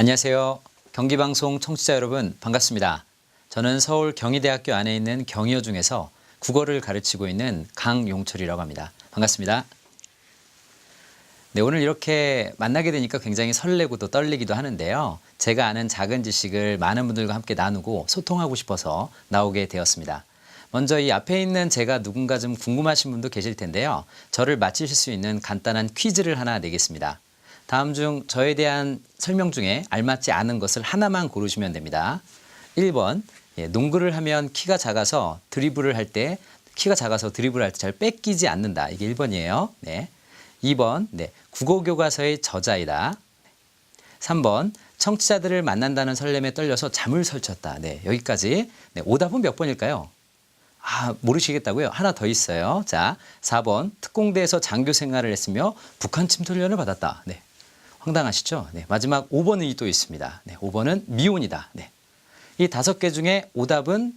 안녕하세요. 경기방송 청취자 여러분 반갑습니다. 저는 서울 경희대학교 안에 있는 경희여 중에서 국어를 가르치고 있는 강용철이라고 합니다. 반갑습니다. 네, 오늘 이렇게 만나게 되니까 굉장히 설레고 또 떨리기도 하는데요. 제가 아는 작은 지식을 많은 분들과 함께 나누고 소통하고 싶어서 나오게 되었습니다. 먼저 이 앞에 있는 제가 누군가 좀 궁금하신 분도 계실 텐데요. 저를 맞히실 수 있는 간단한 퀴즈를 하나 내겠습니다. 다음 중 저에 대한 설명 중에 알맞지 않은 것을 하나만 고르시면 됩니다. 1번, 농구를 하면 키가 작아서 드리블을 할 때 잘 뺏기지 않는다. 이게 1번이에요. 네. 2번, 국어 교과서의 저자이다. 3번, 청취자들을 만난다는 설렘에 떨려서 잠을 설쳤다. 네, 여기까지. 네, 오답은 몇 번일까요? 모르시겠다고요? 하나 더 있어요. 자, 4번, 특공대에서 장교 생활을 했으며 북한 침투 훈련을 받았다. 네. 황당하시죠? 네, 마지막 5번이 또 있습니다. 네, 5번은 미혼이다. 네. 이 5개 중에 오답은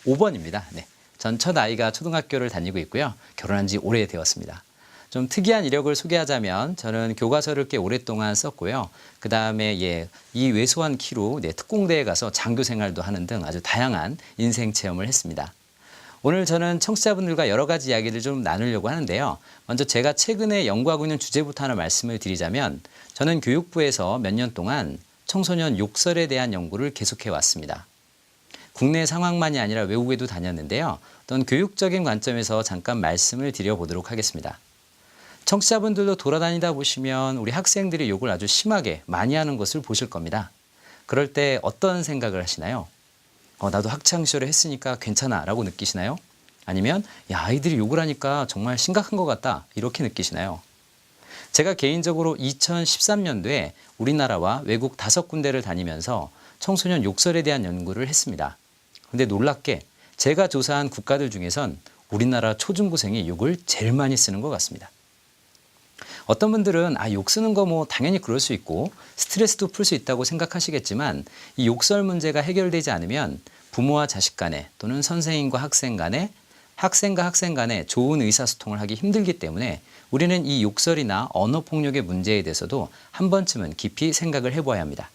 5번입니다. 네. 전 첫 아이가 초등학교를 다니고 있고요. 결혼한 지 오래되었습니다. 좀 특이한 이력을 소개하자면 저는 교과서를 꽤 오랫동안 썼고요. 그다음에 이 왜소한 키로 특공대에 가서 장교 생활도 하는 등 아주 다양한 인생 체험을 했습니다. 오늘 저는 청취자분들과 여러 가지 이야기를 좀 나누려고 하는데요. 먼저 제가 최근에 연구하고 있는 주제부터 하나 말씀을 드리자면 저는 교육부에서 몇 년 동안 청소년 욕설에 대한 연구를 계속해 왔습니다. 국내 상황만이 아니라 외국에도 다녔는데요. 어떤 교육적인 관점에서 잠깐 말씀을 드려보도록 하겠습니다. 청취자분들도 돌아다니다 보시면 우리 학생들이 욕을 아주 심하게 많이 하는 것을 보실 겁니다. 그럴 때 어떤 생각을 하시나요? 나도 학창시절에 했으니까 괜찮아 라고 느끼시나요? 아니면 아이들이 욕을 하니까 정말 심각한 것 같다 이렇게 느끼시나요? 제가 개인적으로 2013년도에 우리나라와 외국 5군데를 다니면서 청소년 욕설에 대한 연구를 했습니다. 그런데 놀랍게 제가 조사한 국가들 중에선 우리나라 초중고생이 욕을 제일 많이 쓰는 것 같습니다. 어떤 분들은 욕 쓰는 거 당연히 그럴 수 있고 스트레스도 풀 수 있다고 생각하시겠지만 이 욕설 문제가 해결되지 않으면 부모와 자식 간에 또는 선생님과 학생 간에 학생과 학생 간에 좋은 의사소통을 하기 힘들기 때문에 우리는 이 욕설이나 언어폭력의 문제에 대해서도 한 번쯤은 깊이 생각을 해보아야 합니다.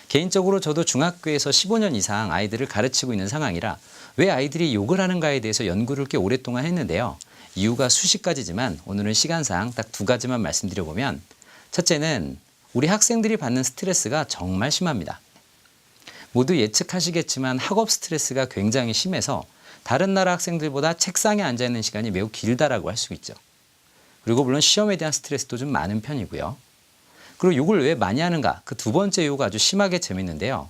개인적으로 저도 중학교에서 15년 이상 아이들을 가르치고 있는 상황이라 왜 아이들이 욕을 하는가에 대해서 연구를 꽤 오랫동안 했는데요. 이유가 수십 가지지만 오늘은 시간상 딱 2가지만 말씀드려보면 첫째는 우리 학생들이 받는 스트레스가 정말 심합니다. 모두 예측하시겠지만 학업 스트레스가 굉장히 심해서 다른 나라 학생들보다 책상에 앉아있는 시간이 매우 길다라고 할 수 있죠. 그리고 물론 시험에 대한 스트레스도 좀 많은 편이고요. 그리고 욕을 왜 많이 하는가? 그 2번째 이유가 아주 심하게 재밌는데요.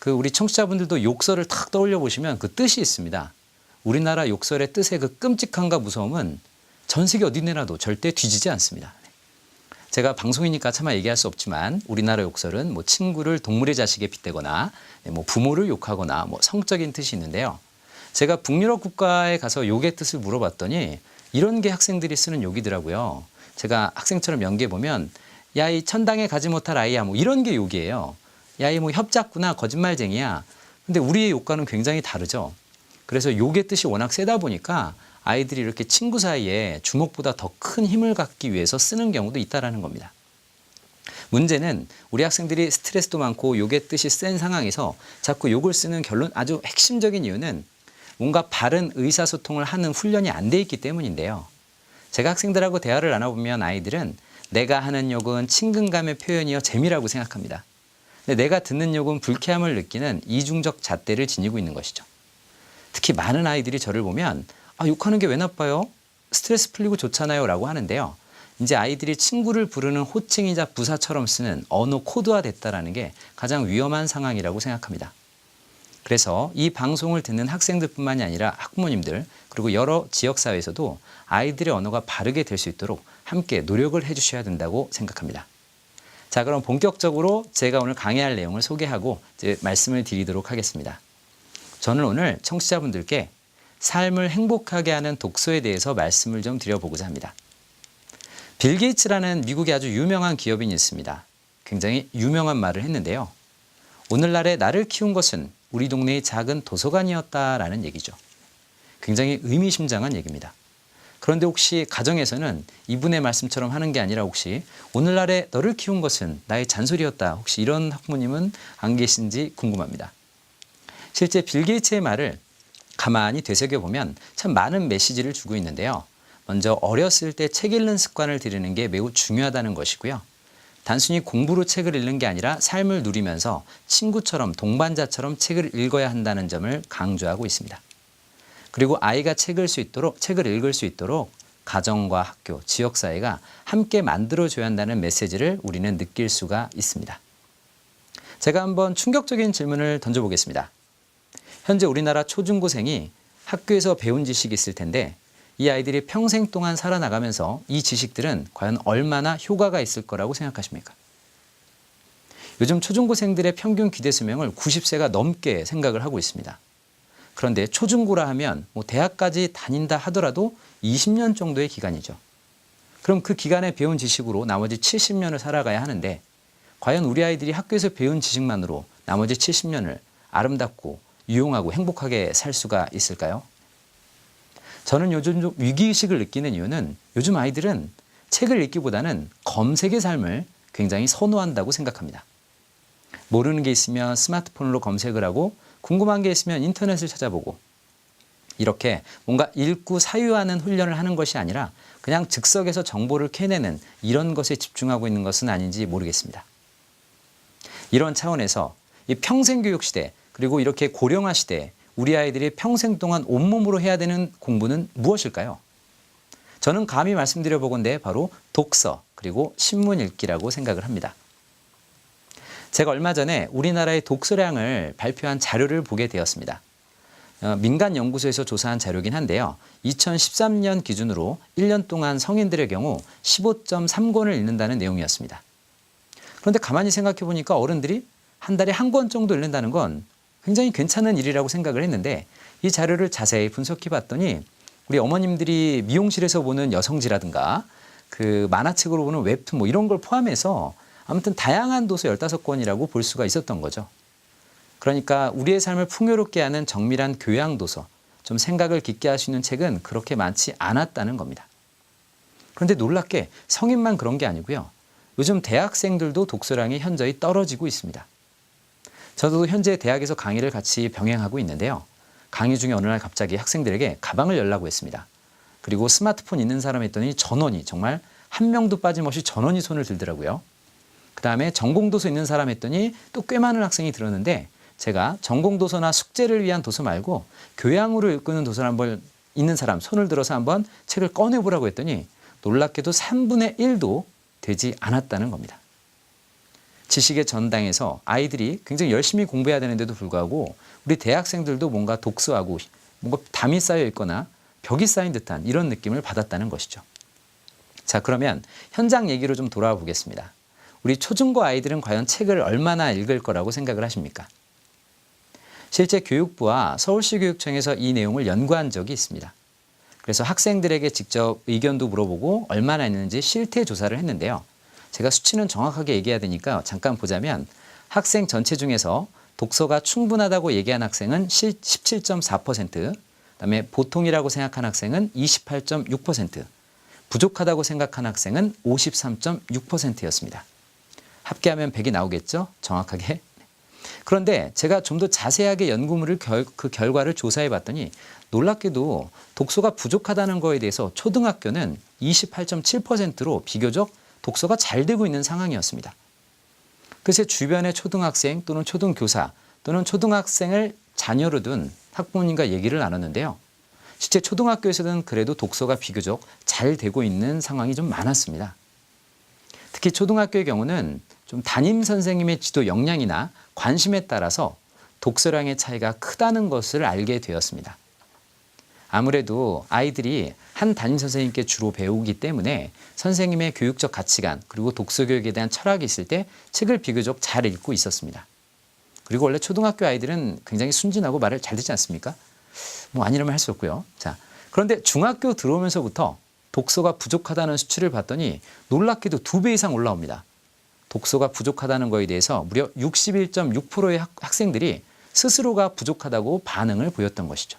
우리 청취자분들도 욕설을 탁 떠올려 보시면 그 뜻이 있습니다. 우리나라 욕설의 뜻의 그 끔찍함과 무서움은 전 세계 어디 내놔도 절대 뒤지지 않습니다. 제가 방송이니까 차마 얘기할 수 없지만 우리나라 욕설은 친구를 동물의 자식에 빗대거나 부모를 욕하거나 성적인 뜻이 있는데요. 제가 북유럽 국가에 가서 욕의 뜻을 물어봤더니 이런 게 학생들이 쓰는 욕이더라고요. 제가 학생처럼 연기해 보면 야, 이 천당에 가지 못할 아이야 이런 게 욕이에요. 야, 이 협잡구나 거짓말쟁이야. 근데 우리의 욕과는 굉장히 다르죠. 그래서 욕의 뜻이 워낙 세다 보니까 아이들이 이렇게 친구 사이에 주먹보다 더 큰 힘을 갖기 위해서 쓰는 경우도 있다는 겁니다. 문제는 우리 학생들이 스트레스도 많고 욕의 뜻이 센 상황에서 자꾸 욕을 쓰는 아주 핵심적인 이유는 뭔가 바른 의사소통을 하는 훈련이 안 돼 있기 때문인데요. 제가 학생들하고 대화를 나눠보면 아이들은 내가 하는 욕은 친근감의 표현이어 재미라고 생각합니다. 근데 내가 듣는 욕은 불쾌함을 느끼는 이중적 잣대를 지니고 있는 것이죠. 특히 많은 아이들이 저를 보면 욕하는 게 왜 나빠요? 스트레스 풀리고 좋잖아요 라고 하는데요. 이제 아이들이 친구를 부르는 호칭이자 부사처럼 쓰는 언어 코드화됐다는 게 가장 위험한 상황이라고 생각합니다. 그래서 이 방송을 듣는 학생들뿐만이 아니라 학부모님들 그리고 여러 지역사회에서도 아이들의 언어가 바르게 될 수 있도록 함께 노력을 해주셔야 된다고 생각합니다. 자, 그럼 본격적으로 제가 오늘 강의할 내용을 소개하고 이제 말씀을 드리도록 하겠습니다. 저는 오늘 청취자분들께 삶을 행복하게 하는 독서에 대해서 말씀을 좀 드려보고자 합니다. 빌 게이츠라는 미국의 아주 유명한 기업인이 있습니다. 굉장히 유명한 말을 했는데요. 오늘날에 나를 키운 것은 우리 동네의 작은 도서관이었다라는 얘기죠. 굉장히 의미심장한 얘기입니다. 그런데 혹시 가정에서는 이분의 말씀처럼 하는 게 아니라 혹시 오늘날에 너를 키운 것은 나의 잔소리였다. 혹시 이런 학부모님은 안 계신지 궁금합니다. 실제 빌 게이츠의 말을 가만히 되새겨보면 참 많은 메시지를 주고 있는데요. 먼저 어렸을 때 책 읽는 습관을 들이는 게 매우 중요하다는 것이고요. 단순히 공부로 책을 읽는 게 아니라 삶을 누리면서 친구처럼 동반자처럼 책을 읽어야 한다는 점을 강조하고 있습니다. 그리고 아이가 책을 읽을 수 있도록 가정과 학교, 지역사회가 함께 만들어줘야 한다는 메시지를 우리는 느낄 수가 있습니다. 제가 한번 충격적인 질문을 던져보겠습니다. 현재 우리나라 초중고생이 학교에서 배운 지식이 있을 텐데 이 아이들이 평생 동안 살아나가면서 이 지식들은 과연 얼마나 효과가 있을 거라고 생각하십니까? 요즘 초중고생들의 평균 기대 수명을 90세가 넘게 생각을 하고 있습니다. 그런데 초중고라 하면 대학까지 다닌다 하더라도 20년 정도의 기간이죠. 그럼 그 기간에 배운 지식으로 나머지 70년을 살아가야 하는데 과연 우리 아이들이 학교에서 배운 지식만으로 나머지 70년을 아름답고 유용하고 행복하게 살 수가 있을까요? 저는 요즘 좀 위기의식을 느끼는 이유는 요즘 아이들은 책을 읽기보다는 검색의 삶을 굉장히 선호한다고 생각합니다. 모르는 게 있으면 스마트폰으로 검색을 하고 궁금한 게 있으면 인터넷을 찾아보고 이렇게 뭔가 읽고 사유하는 훈련을 하는 것이 아니라 그냥 즉석에서 정보를 캐내는 이런 것에 집중하고 있는 것은 아닌지 모르겠습니다. 이런 차원에서 이 평생교육 시대 그리고 이렇게 고령화 시대에 우리 아이들이 평생 동안 온몸으로 해야 되는 공부는 무엇일까요? 저는 감히 말씀드려 보건대 바로 독서 그리고 신문 읽기라고 생각을 합니다. 제가 얼마 전에 우리나라의 독서량을 발표한 자료를 보게 되었습니다. 민간 연구소에서 조사한 자료긴 한데요. 2013년 기준으로 1년 동안 성인들의 경우 15.3권을 읽는다는 내용이었습니다. 그런데 가만히 생각해 보니까 어른들이 한 달에 한 권 정도 읽는다는 건 굉장히 괜찮은 일이라고 생각을 했는데 이 자료를 자세히 분석해 봤더니 우리 어머님들이 미용실에서 보는 여성지라든가 그 만화책으로 보는 웹툰 이런 걸 포함해서 아무튼 다양한 도서 15권이라고 볼 수가 있었던 거죠. 그러니까 우리의 삶을 풍요롭게 하는 정밀한 교양 도서, 좀 생각을 깊게 할 수 있는 책은 그렇게 많지 않았다는 겁니다. 그런데 놀랍게 성인만 그런 게 아니고요. 요즘 대학생들도 독서량이 현저히 떨어지고 있습니다. 저도 현재 대학에서 강의를 같이 병행하고 있는데요. 강의 중에 어느 날 갑자기 학생들에게 가방을 열라고 했습니다. 그리고 스마트폰 있는 사람 했더니 전원이 정말 한 명도 빠짐없이 전원이 손을 들더라고요. 그 다음에 전공도서 있는 사람 했더니 또 꽤 많은 학생이 들었는데 제가 전공도서나 숙제를 위한 도서 말고 교양으로 읽는 도서를 한번 있는 사람 손을 들어서 한번 책을 꺼내보라고 했더니 놀랍게도 3분의 1도 되지 않았다는 겁니다. 지식의 전당에서 아이들이 굉장히 열심히 공부해야 되는데도 불구하고 우리 대학생들도 뭔가 독서하고 뭔가 담이 쌓여 있거나 벽이 쌓인 듯한 이런 느낌을 받았다는 것이죠. 자, 그러면 현장 얘기로 좀 돌아와 보겠습니다. 우리 초중고 아이들은 과연 책을 얼마나 읽을 거라고 생각을 하십니까? 실제 교육부와 서울시 교육청에서 이 내용을 연구한 적이 있습니다. 그래서 학생들에게 직접 의견도 물어보고 얼마나 읽는지 실태 조사를 했는데요. 제가 수치는 정확하게 얘기해야 되니까 잠깐 보자면 학생 전체 중에서 독서가 충분하다고 얘기한 학생은 17.4%, 그다음에 보통이라고 생각한 학생은 28.6%, 부족하다고 생각한 학생은 53.6%였습니다. 합계하면 100이 나오겠죠? 정확하게. 그런데 제가 좀 더 자세하게 연구물을 그 결과를 조사해 봤더니 놀랍게도 독서가 부족하다는 거에 대해서 초등학교는 28.7%로 비교적 독서가 잘 되고 있는 상황이었습니다. 그래서 주변의 초등학생 또는 초등교사 또는 초등학생을 자녀로 둔 학부모님과 얘기를 나눴는데요. 실제 초등학교에서는 그래도 독서가 비교적 잘 되고 있는 상황이 좀 많았습니다. 특히 초등학교의 경우는 좀 담임 선생님의 지도 역량이나 관심에 따라서 독서량의 차이가 크다는 것을 알게 되었습니다. 아무래도 아이들이 한 담임 선생님께 주로 배우기 때문에 선생님의 교육적 가치관 그리고 독서 교육에 대한 철학이 있을 때 책을 비교적 잘 읽고 있었습니다. 그리고 원래 초등학교 아이들은 굉장히 순진하고 말을 잘 듣지 않습니까? 아니라면 할 수 없고요. 자, 그런데 중학교 들어오면서부터 독서가 부족하다는 수치를 봤더니 놀랍게도 2배 이상 올라옵니다. 독서가 부족하다는 거에 대해서 무려 61.6%의 학생들이 스스로가 부족하다고 반응을 보였던 것이죠.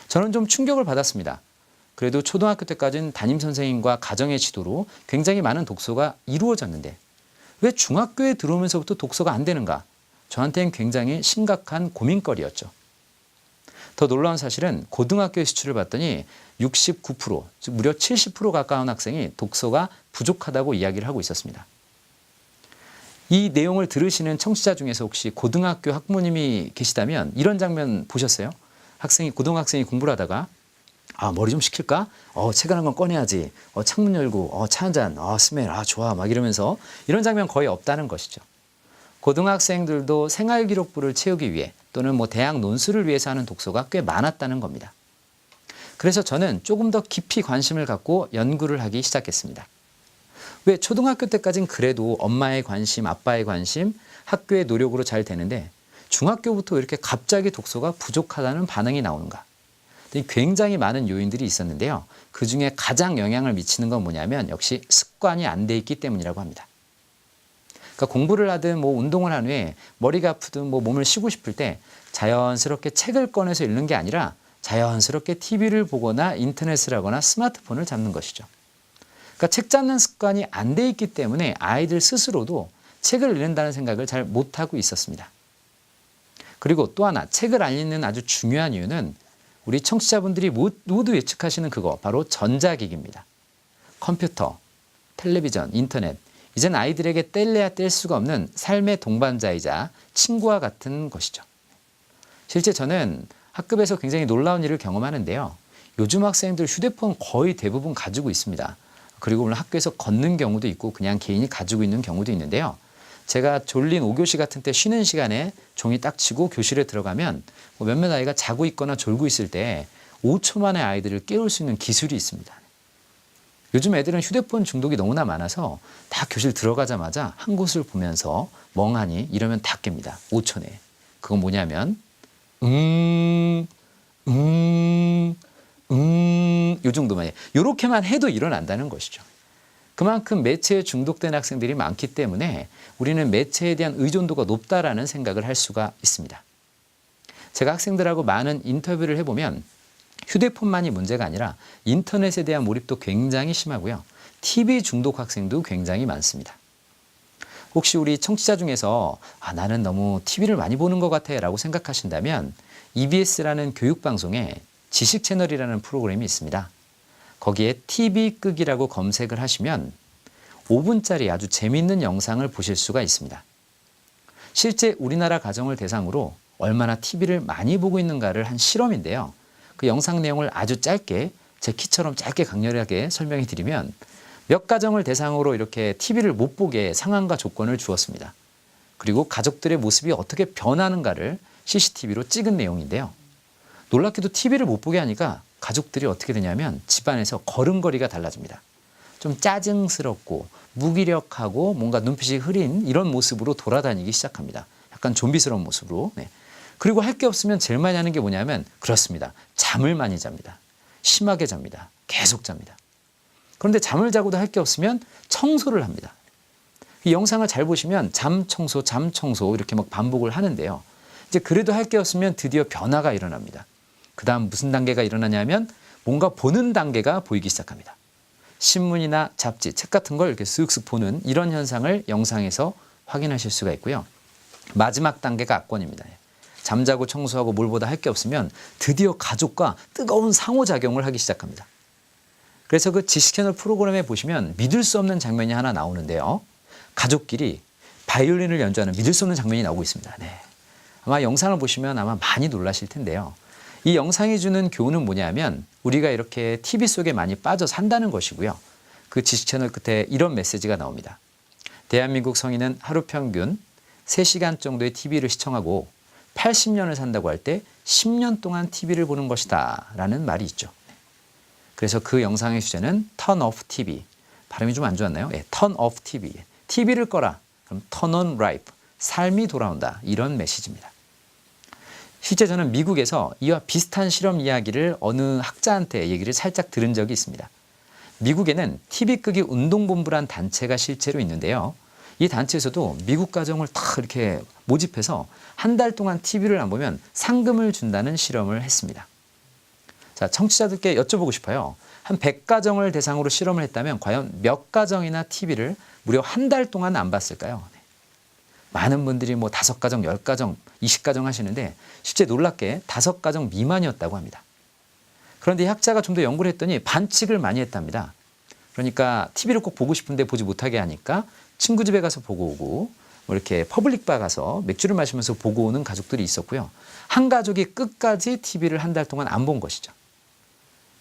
저는 좀 충격을 받았습니다. 그래도 초등학교 때까지는 담임 선생님과 가정의 지도로 굉장히 많은 독서가 이루어졌는데 왜 중학교에 들어오면서부터 독서가 안 되는가? 저한테는 굉장히 심각한 고민거리였죠. 더 놀라운 사실은 고등학교의 수치를 봤더니 69%, 즉 무려 70% 가까운 학생이 독서가 부족하다고 이야기를 하고 있었습니다. 이 내용을 들으시는 청취자 중에서 혹시 고등학교 학부모님이 계시다면 이런 장면 보셨어요? 고등학생이 공부를 하다가 머리 좀 식힐까? 책을 한 권 꺼내야지. 창문 열고 차 한 잔. 스멜. 좋아. 막 이러면서 이런 장면 거의 없다는 것이죠. 고등학생들도 생활기록부를 채우기 위해 또는 대학 논술을 위해서 하는 독서가 꽤 많았다는 겁니다. 그래서 저는 조금 더 깊이 관심을 갖고 연구를 하기 시작했습니다. 왜 초등학교 때까지는 그래도 엄마의 관심, 아빠의 관심, 학교의 노력으로 잘 되는데 중학교부터 이렇게 갑자기 독서가 부족하다는 반응이 나오는가? 굉장히 많은 요인들이 있었는데요. 그중에 가장 영향을 미치는 건 뭐냐면 역시 습관이 안 돼 있기 때문이라고 합니다. 그러니까 공부를 하든 운동을 한 후에 머리가 아프든 몸을 쉬고 싶을 때 자연스럽게 책을 꺼내서 읽는 게 아니라 자연스럽게 TV를 보거나 인터넷을 하거나 스마트폰을 잡는 것이죠. 그러니까 책 잡는 습관이 안 돼 있기 때문에 아이들 스스로도 책을 읽는다는 생각을 잘 못하고 있었습니다. 그리고 또 하나 책을 안 읽는 아주 중요한 이유는 우리 청취자분들이 모두 예측하시는 그거 바로 전자기기입니다. 컴퓨터, 텔레비전, 인터넷 이젠 아이들에게 뗄래야 뗄 수가 없는 삶의 동반자이자 친구와 같은 것이죠. 실제 저는 학급에서 굉장히 놀라운 일을 경험하는데요. 요즘 학생들 휴대폰 거의 대부분 가지고 있습니다. 그리고 물론 학교에서 걷는 경우도 있고 그냥 개인이 가지고 있는 경우도 있는데요. 제가 졸린 5교시 같은 때 쉬는 시간에 종이 딱 치고 교실에 들어가면 몇몇 아이가 자고 있거나 졸고 있을 때 5초 만에 아이들을 깨울 수 있는 기술이 있습니다. 요즘 애들은 휴대폰 중독이 너무나 많아서 다 교실 들어가자마자 한 곳을 보면서 멍하니 이러면 다 깹니다. 5초 내에. 그건 뭐냐면 요 정도만 이렇게만 해도 일어난다는 것이죠. 그만큼 매체에 중독된 학생들이 많기 때문에 우리는 매체에 대한 의존도가 높다라는 생각을 할 수가 있습니다. 제가 학생들하고 많은 인터뷰를 해보면 휴대폰만이 문제가 아니라 인터넷에 대한 몰입도 굉장히 심하고요. TV 중독 학생도 굉장히 많습니다. 혹시 우리 청취자 중에서 나는 너무 TV를 많이 보는 것 같아 라고 생각하신다면 EBS라는 교육방송에 지식 채널이라는 프로그램이 있습니다. 거기에 TV 끄기라고 검색을 하시면 5분짜리 아주 재미있는 영상을 보실 수가 있습니다. 실제 우리나라 가정을 대상으로 얼마나 TV를 많이 보고 있는가를 한 실험인데요. 그 영상 내용을 아주 짧게 제 키처럼 짧게 강렬하게 설명해 드리면 몇 가정을 대상으로 이렇게 TV를 못 보게 상황과 조건을 주었습니다. 그리고 가족들의 모습이 어떻게 변하는가를 CCTV로 찍은 내용인데요. 놀랍게도 TV를 못 보게 하니까 가족들이 어떻게 되냐면 집안에서 걸음걸이가 달라집니다. 좀 짜증스럽고 무기력하고 뭔가 눈빛이 흐린 이런 모습으로 돌아다니기 시작합니다. 약간 좀비스러운 모습으로. 그리고 할 게 없으면 제일 많이 하는 게 뭐냐면 그렇습니다. 잠을 많이 잡니다. 심하게 잡니다. 계속 잡니다. 그런데 잠을 자고도 할 게 없으면 청소를 합니다. 이 영상을 잘 보시면 잠 청소 이렇게 막 반복을 하는데요. 이제 그래도 할 게 없으면 드디어 변화가 일어납니다. 그 다음 무슨 단계가 일어나냐면 뭔가 보는 단계가 보이기 시작합니다. 신문이나 잡지, 책 같은 걸 이렇게 쓱쓱 보는 이런 현상을 영상에서 확인하실 수가 있고요. 마지막 단계가 압권입니다. 잠자고 청소하고 뭘 보다 할 게 없으면 드디어 가족과 뜨거운 상호작용을 하기 시작합니다. 그래서 그 지식 채널 프로그램에 보시면 믿을 수 없는 장면이 하나 나오는데요. 가족끼리 바이올린을 연주하는 믿을 수 없는 장면이 나오고 있습니다. 아마 영상을 보시면 아마 많이 놀라실 텐데요. 이 영상이 주는 교훈은 뭐냐면 우리가 이렇게 TV 속에 많이 빠져 산다는 것이고요. 그 지식 채널 끝에 이런 메시지가 나옵니다. 대한민국 성인은 하루 평균 3시간 정도의 TV를 시청하고 80년을 산다고 할 때 10년 동안 TV를 보는 것이다 라는 말이 있죠. 그래서 그 영상의 주제는 Turn off TV. 발음이 좀 안 좋았나요? Turn off TV. TV를 꺼라. 그럼 Turn on life. 삶이 돌아온다. 이런 메시지입니다. 실제 저는 미국에서 이와 비슷한 실험 이야기를 어느 학자한테 얘기를 살짝 들은 적이 있습니다. 미국에는 TV 끄기 운동본부란 단체가 실제로 있는데요. 이 단체에서도 미국 가정을 다 이렇게 모집해서 한 달 동안 TV를 안 보면 상금을 준다는 실험을 했습니다. 자, 청취자들께 여쭤보고 싶어요. 한 100가정을 대상으로 실험을 했다면 과연 몇 가정이나 TV를 무려 한 달 동안 안 봤을까요? 네. 많은 분들이 뭐 5가정, 10가정, 20가정 하시는데 실제 놀랍게 5가정 미만이었다고 합니다. 그런데 이 학자가 좀 더 연구를 했더니 반칙을 많이 했답니다. 그러니까 TV를 꼭 보고 싶은데 보지 못하게 하니까 친구 집에 가서 보고 오고 뭐 이렇게 퍼블릭바 가서 맥주를 마시면서 보고 오는 가족들이 있었고요. 한 가족이 끝까지 TV를 한 달 동안 안 본 것이죠.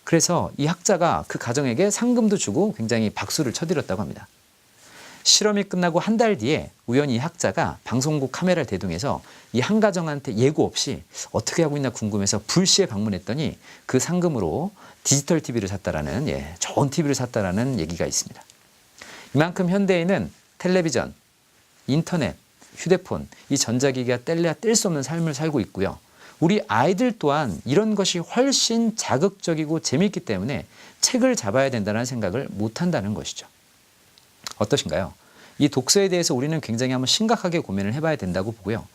그래서 이 학자가 그 가정에게 상금도 주고 굉장히 박수를 쳐드렸다고 합니다. 실험이 끝나고 한 달 뒤에 우연히 이 학자가 방송국 카메라를 대동해서 이 한 가정한테 예고 없이 어떻게 하고 있나 궁금해서 불시에 방문했더니 그 상금으로 디지털 TV를 샀다라는 좋은 TV를 샀다라는 얘기가 있습니다. 이만큼 현대인은 텔레비전, 인터넷, 휴대폰, 이 전자기기가 뗄래야 뗄 수 없는 삶을 살고 있고요. 우리 아이들 또한 이런 것이 훨씬 자극적이고 재미있기 때문에 책을 잡아야 된다는 생각을 못한다는 것이죠. 어떠신가요? 이 독서에 대해서 우리는 굉장히 한번 심각하게 고민을 해봐야 된다고 보고요.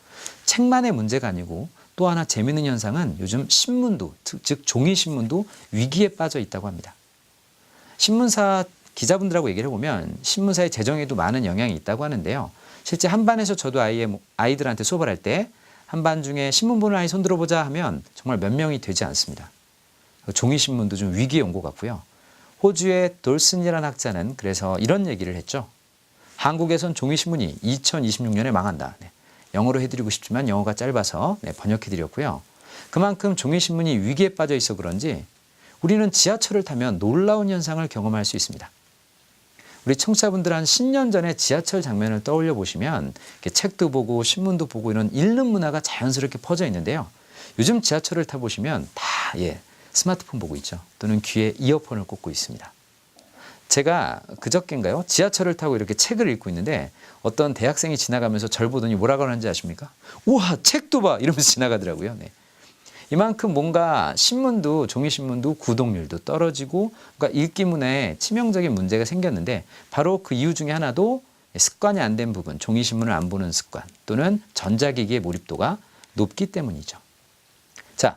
책만의 문제가 아니고 또 하나 재미있는 현상은 요즘 신문도, 즉 종이신문도 위기에 빠져 있다고 합니다. 신문사 기자분들하고 얘기를 해보면 신문사의 재정에도 많은 영향이 있다고 하는데요. 실제 한반에서 저도 아이들한테 수업을 할 때 한반 중에 신문 보는 아이 손 들어보자 하면 정말 몇 명이 되지 않습니다. 종이신문도 좀 위기에 온 것 같고요. 호주의 돌슨이라는 학자는 그래서 이런 얘기를 했죠. 한국에선 종이신문이 2026년에 망한다. 영어로 해드리고 싶지만 영어가 짧아서 번역해드렸고요. 그만큼 종이신문이 위기에 빠져 있어 그런지 우리는 지하철을 타면 놀라운 현상을 경험할 수 있습니다. 우리 청취자분들 한 10년 전에 지하철 장면을 떠올려 보시면 책도 보고 신문도 보고 이런 읽는 문화가 자연스럽게 퍼져 있는데요. 요즘 지하철을 타보시면 다 스마트폰 보고 있죠. 또는 귀에 이어폰을 꽂고 있습니다. 제가 그저께인가요? 지하철을 타고 이렇게 책을 읽고 있는데 어떤 대학생이 지나가면서 절 보더니 뭐라고 하는지 아십니까? 우와, 책도 봐! 이러면서 지나가더라고요. 네. 이만큼 뭔가 신문도 종이신문도 구독률도 떨어지고 그러니까 읽기 문화에 치명적인 문제가 생겼는데 바로 그 이유 중에 하나도 습관이 안 된 부분, 종이신문을 안 보는 습관 또는 전자기기의 몰입도가 높기 때문이죠. 자,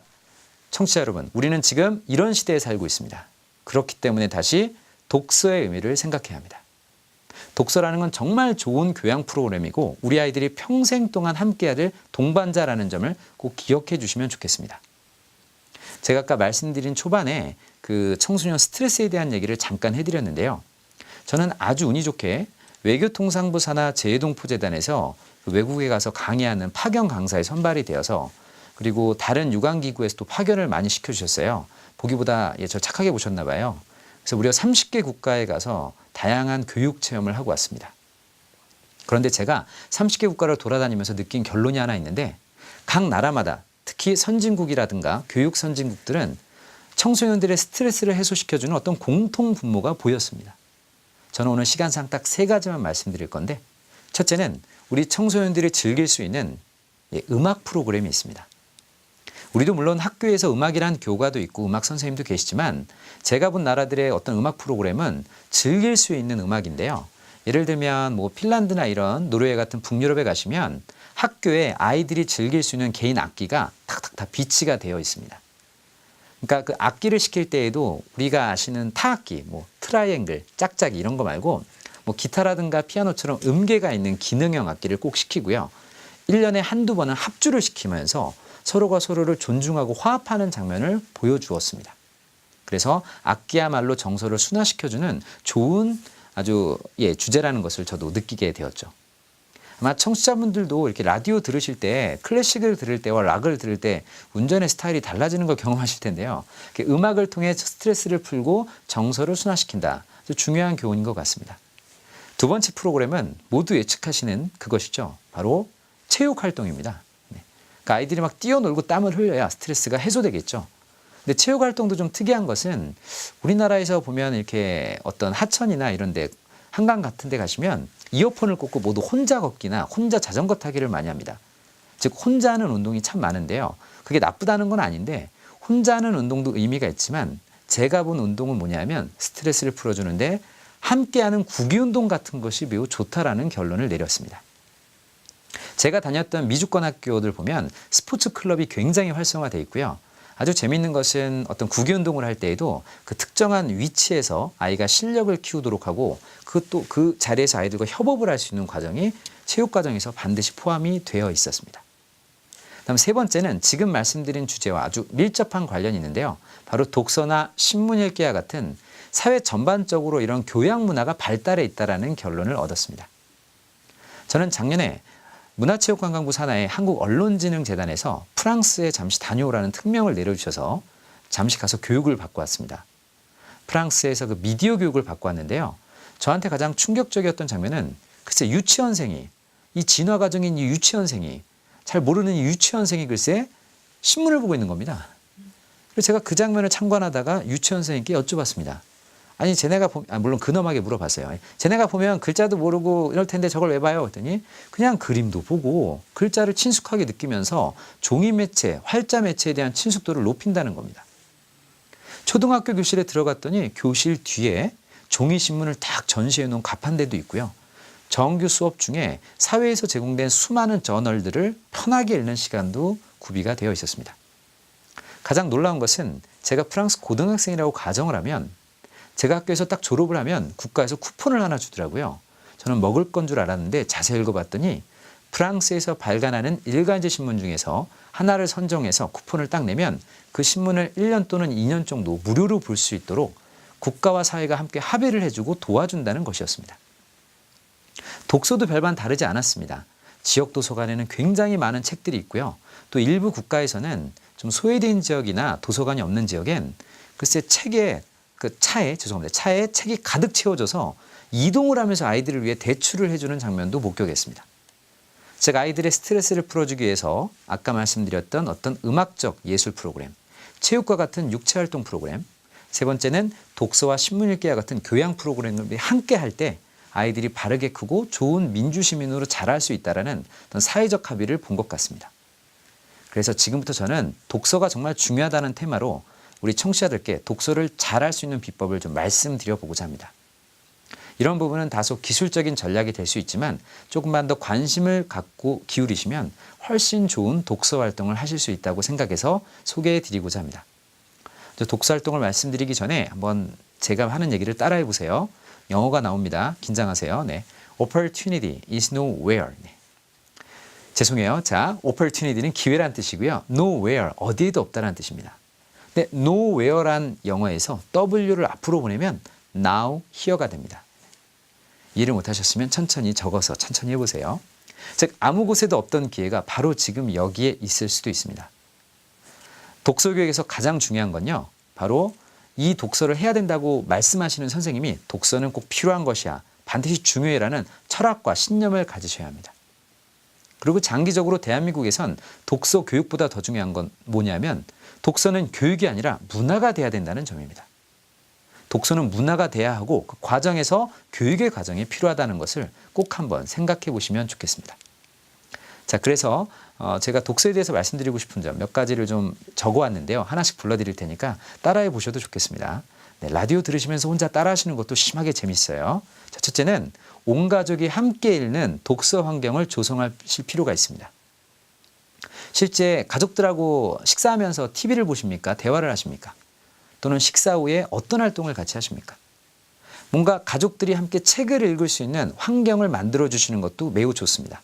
청취자 여러분, 우리는 지금 이런 시대에 살고 있습니다. 그렇기 때문에 다시 독서의 의미를 생각해야 합니다. 독서라는 건 정말 좋은 교양 프로그램이고 우리 아이들이 평생 동안 함께해야 될 동반자라는 점을 꼭 기억해 주시면 좋겠습니다. 제가 아까 말씀드린 초반에 그 청소년 스트레스에 대한 얘기를 잠깐 해드렸는데요. 저는 아주 운이 좋게 외교통상부 산하 재해동포재단에서 외국에 가서 강의하는 파견 강사에 선발이 되어서 그리고 다른 유관기구에서도 파견을 많이 시켜주셨어요. 보기보다 저 착하게 보셨나 봐요. 그래서 무려 30개 국가에 가서 다양한 교육 체험을 하고 왔습니다. 그런데 제가 30개 국가를 돌아다니면서 느낀 결론이 하나 있는데 각 나라마다 특히 선진국이라든가 교육 선진국들은 청소년들의 스트레스를 해소시켜주는 어떤 공통 분모가 보였습니다. 저는 오늘 시간상 딱 3가지만 말씀드릴 건데 첫째는 우리 청소년들이 즐길 수 있는 음악 프로그램이 있습니다. 우리도 물론 학교에서 음악이란 교과도 있고 음악 선생님도 계시지만 제가 본 나라들의 어떤 음악 프로그램은 즐길 수 있는 음악인데요. 예를 들면 뭐 핀란드나 이런 노르웨이 같은 북유럽에 가시면 학교에 아이들이 즐길 수 있는 개인 악기가 탁탁 다 비치가 되어 있습니다. 그러니까 그 악기를 시킬 때에도 우리가 아시는 타악기, 뭐 트라이앵글, 짝짝이 이런 거 말고 뭐 기타라든가 피아노처럼 음계가 있는 기능형 악기를 꼭 시키고요. 1년에 한두 번은 합주를 시키면서 서로가 서로를 존중하고 화합하는 장면을 보여주었습니다. 그래서 악기야말로 정서를 순화시켜주는 좋은 아주 주제라는 것을 저도 느끼게 되었죠. 아마 청취자분들도 이렇게 라디오 들으실 때 클래식을 들을 때와 락을 들을 때 운전의 스타일이 달라지는 걸 경험하실 텐데요. 음악을 통해 스트레스를 풀고 정서를 순화시킨다. 아주 중요한 교훈인 것 같습니다. 두 번째 프로그램은 모두 예측하시는 그것이죠. 바로 체육 활동입니다. 그러니까 아이들이 막 뛰어놀고 땀을 흘려야 스트레스가 해소되겠죠. 근데 체육 활동도 좀 특이한 것은 우리나라에서 보면 이렇게 어떤 하천이나 이런 데 한강 같은 데 가시면 이어폰을 꽂고 모두 혼자 걷기나 혼자 자전거 타기를 많이 합니다. 즉 혼자 하는 운동이 참 많은데요. 그게 나쁘다는 건 아닌데 혼자 하는 운동도 의미가 있지만 제가 본 운동은 뭐냐면 스트레스를 풀어주는데 함께하는 구기운동 같은 것이 매우 좋다라는 결론을 내렸습니다. 제가 다녔던 미주권 학교들 보면 스포츠 클럽이 굉장히 활성화되어 있고요. 아주 재미있는 것은 어떤 구기 운동을 할 때에도 그 특정한 위치에서 아이가 실력을 키우도록 하고 그것도 그 자리에서 아이들과 협업을 할 수 있는 과정이 체육 과정에서 반드시 포함이 되어 있었습니다. 다음 세 번째는 지금 말씀드린 주제와 아주 밀접한 관련이 있는데요. 바로 독서나 신문 읽기와 같은 사회 전반적으로 이런 교양 문화가 발달해 있다는 결론을 얻었습니다. 저는 작년에 문화체육관광부 산하의 한국언론진흥재단에서 프랑스에 잠시 다녀오라는 특명을 내려주셔서 잠시 가서 교육을 받고 왔습니다. 프랑스에서 그 미디어 교육을 받고 왔는데요. 저한테 가장 충격적이었던 장면은 글쎄 유치원생이, 이 진화 과정인 이 유치원생이, 잘 모르는 이 유치원생이 글쎄 신문을 보고 있는 겁니다. 그래서 제가 그 장면을 참관하다가 유치원생에게 여쭤봤습니다. 아니 쟤네가 물론 근엄하게 물어봤어요. 쟤네가 보면 글자도 모르고 이럴 텐데 저걸 왜 봐요? 그랬더니 그냥 그림도 보고 글자를 친숙하게 느끼면서 종이 매체, 활자 매체에 대한 친숙도를 높인다는 겁니다. 초등학교 교실에 들어갔더니 교실 뒤에 종이 신문을 딱 전시해 놓은 가판대도 있고요. 정규 수업 중에 사회에서 제공된 수많은 저널들을 편하게 읽는 시간도 구비가 되어 있었습니다. 가장 놀라운 것은 제가 프랑스 고등학생이라고 가정을 하면 제가 학교에서 딱 졸업을 하면 국가에서 쿠폰을 하나 주더라고요. 저는 먹을 건 줄 알았는데 자세히 읽어봤더니 프랑스에서 발간하는 일간지 신문 중에서 하나를 선정해서 쿠폰을 딱 내면 그 신문을 1년 또는 2년 정도 무료로 볼 수 있도록 국가와 사회가 함께 합의를 해주고 도와준다는 것이었습니다. 독서도 별반 다르지 않았습니다. 지역 도서관에는 굉장히 많은 책들이 있고요. 또 일부 국가에서는 좀 소외된 지역이나 도서관이 없는 지역엔 글쎄 차에 책이 가득 채워져서 이동을 하면서 아이들을 위해 대출을 해주는 장면도 목격했습니다. 제가 아이들의 스트레스를 풀어주기 위해서 아까 말씀드렸던 어떤 음악적 예술 프로그램, 체육과 같은 육체활동 프로그램, 세 번째는 독서와 신문 읽기와 같은 교양 프로그램을 함께 할 때 아이들이 바르게 크고 좋은 민주시민으로 자랄 수 있다는 어떤 사회적 합의를 본 것 같습니다. 그래서 지금부터 저는 독서가 정말 중요하다는 테마로 우리 청취자들께 독서를 잘할 수 있는 비법을 좀 말씀드려 보고자 합니다. 이런 부분은 다소 기술적인 전략이 될 수 있지만 조금만 더 관심을 갖고 기울이시면 훨씬 좋은 독서 활동을 하실 수 있다고 생각해서 소개해 드리고자 합니다. 독서 활동을 말씀드리기 전에 한번 제가 하는 얘기를 따라해 보세요. 영어가 나옵니다. 긴장하세요. 네. Opportunity is nowhere. 네. 죄송해요. 자, opportunity는 기회란 뜻이고요. nowhere, 어디에도 없다는 뜻입니다. 네, nowhere란 영어에서 W를 앞으로 보내면 now, here가 됩니다. 이해를 못하셨으면 천천히 적어서 천천히 해보세요. 즉 아무 곳에도 없던 기회가 바로 지금 여기에 있을 수도 있습니다. 독서교육에서 가장 중요한 건요. 바로 이 독서를 해야 된다고 말씀하시는 선생님이 독서는 꼭 필요한 것이야. 반드시 중요해라는 철학과 신념을 가지셔야 합니다. 그리고 장기적으로 대한민국에선 독서 교육보다 더 중요한 건 뭐냐면 독서는 교육이 아니라 문화가 돼야 된다는 점입니다. 독서는 문화가 돼야 하고 그 과정에서 교육의 과정이 필요하다는 것을 꼭 한번 생각해 보시면 좋겠습니다. 자, 그래서 제가 독서에 대해서 말씀드리고 싶은 점 몇 가지를 좀 적어왔는데요. 하나씩 불러드릴 테니까 따라해 보셔도 좋겠습니다. 네, 라디오 들으시면서 혼자 따라하시는 것도 심하게 재밌어요. 자, 첫째는 온 가족이 함께 읽는 독서 환경을 조성하실 필요가 있습니다. 실제 가족들하고 식사하면서 TV를 보십니까? 대화를 하십니까? 또는 식사 후에 어떤 활동을 같이 하십니까? 뭔가 가족들이 함께 책을 읽을 수 있는 환경을 만들어 주시는 것도 매우 좋습니다.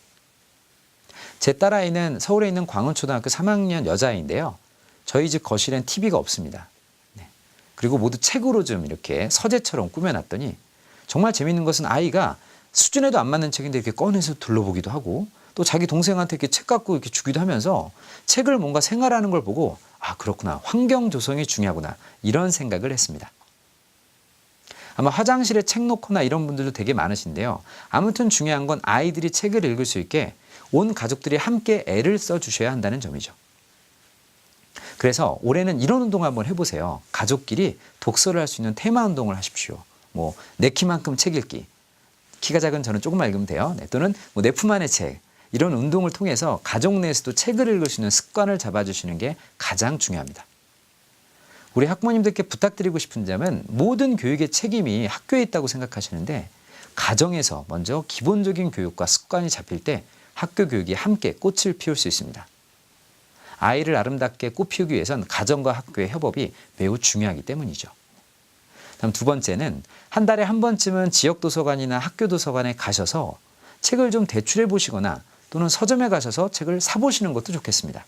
제 딸아이는 서울에 있는 광운초등학교 3학년 여자아이인데요. 저희 집 거실엔 TV가 없습니다. 네. 그리고 모두 책으로 좀 이렇게 서재처럼 꾸며놨더니 정말 재밌는 것은 아이가 수준에도 안 맞는 책인데 이렇게 꺼내서 둘러보기도 하고 또 자기 동생한테 이렇게 책 갖고 이렇게 주기도 하면서 책을 뭔가 생활하는 걸 보고 아, 그렇구나. 환경 조성이 중요하구나. 이런 생각을 했습니다. 아마 화장실에 책 놓거나 이런 분들도 되게 많으신데요. 아무튼 중요한 건 아이들이 책을 읽을 수 있게 온 가족들이 함께 애를 써주셔야 한다는 점이죠. 그래서 올해는 이런 운동을 한번 해보세요. 가족끼리 독서를 할 수 있는 테마 운동을 하십시오. 뭐 내 키만큼 책 읽기. 키가 작은 저는 조금만 읽으면 돼요. 네, 또는 뭐 내 품 안의 책. 이런 운동을 통해서 가족 내에서도 책을 읽을 수 있는 습관을 잡아주시는 게 가장 중요합니다. 우리 학부모님들께 부탁드리고 싶은 점은 모든 교육의 책임이 학교에 있다고 생각하시는데 가정에서 먼저 기본적인 교육과 습관이 잡힐 때 학교 교육이 함께 꽃을 피울 수 있습니다. 아이를 아름답게 꽃피우기 위해선 가정과 학교의 협업이 매우 중요하기 때문이죠. 다음 두 번째는 한 달에 한 번쯤은 지역 도서관이나 학교 도서관에 가셔서 책을 좀 대출해 보시거나 또는 서점에 가셔서 책을 사보시는 것도 좋겠습니다.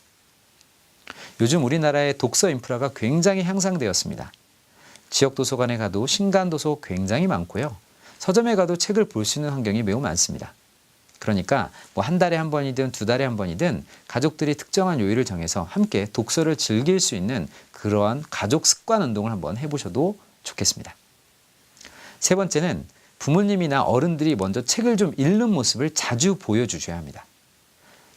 요즘 우리나라의 독서 인프라가 굉장히 향상되었습니다. 지역 도서관에 가도 신간도서 굉장히 많고요. 서점에 가도 책을 볼 수 있는 환경이 매우 많습니다. 그러니까 뭐 한 달에 한 번이든 두 달에 한 번이든 가족들이 특정한 요일을 정해서 함께 독서를 즐길 수 있는 그러한 가족 습관 운동을 한번 해보셔도 좋겠습니다. 세 번째는 부모님이나 어른들이 먼저 책을 좀 읽는 모습을 자주 보여주셔야 합니다.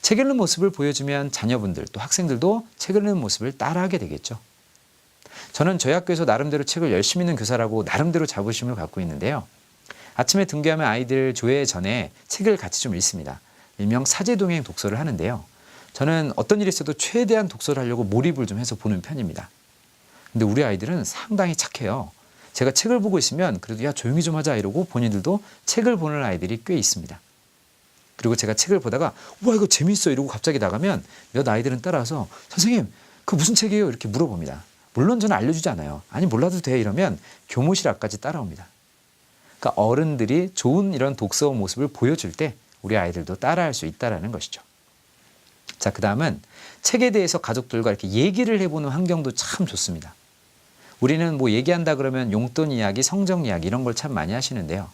책 읽는 모습을 보여주면 자녀분들 또 학생들도 책 읽는 모습을 따라하게 되겠죠. 저는 저희 학교에서 나름대로 책을 열심히 읽는 교사라고 나름대로 자부심을 갖고 있는데요. 아침에 등교하면 아이들 조회 전에 책을 같이 좀 읽습니다. 일명 사제동행 독서를 하는데요. 저는 어떤 일이 있어도 최대한 독서를 하려고 몰입을 좀 해서 보는 편입니다. 근데 우리 아이들은 상당히 착해요. 제가 책을 보고 있으면 그래도 야 조용히 좀 하자 이러고 본인들도 책을 보는 아이들이 꽤 있습니다. 그리고 제가 책을 보다가 와 이거 재밌어 이러고 갑자기 나가면 몇 아이들은 따라와서 선생님 그거 무슨 책이에요? 이렇게 물어봅니다. 물론 저는 알려주지 않아요. 아니 몰라도 돼 이러면 교무실 앞까지 따라옵니다. 그러니까 어른들이 좋은 이런 독서 모습을 보여줄 때 우리 아이들도 따라할 수 있다는 것이죠. 자, 그 다음은 책에 대해서 가족들과 이렇게 얘기를 해보는 환경도 참 좋습니다. 우리는 뭐 얘기한다 그러면 용돈 이야기, 성적 이야기 이런 걸 참 많이 하시는데요.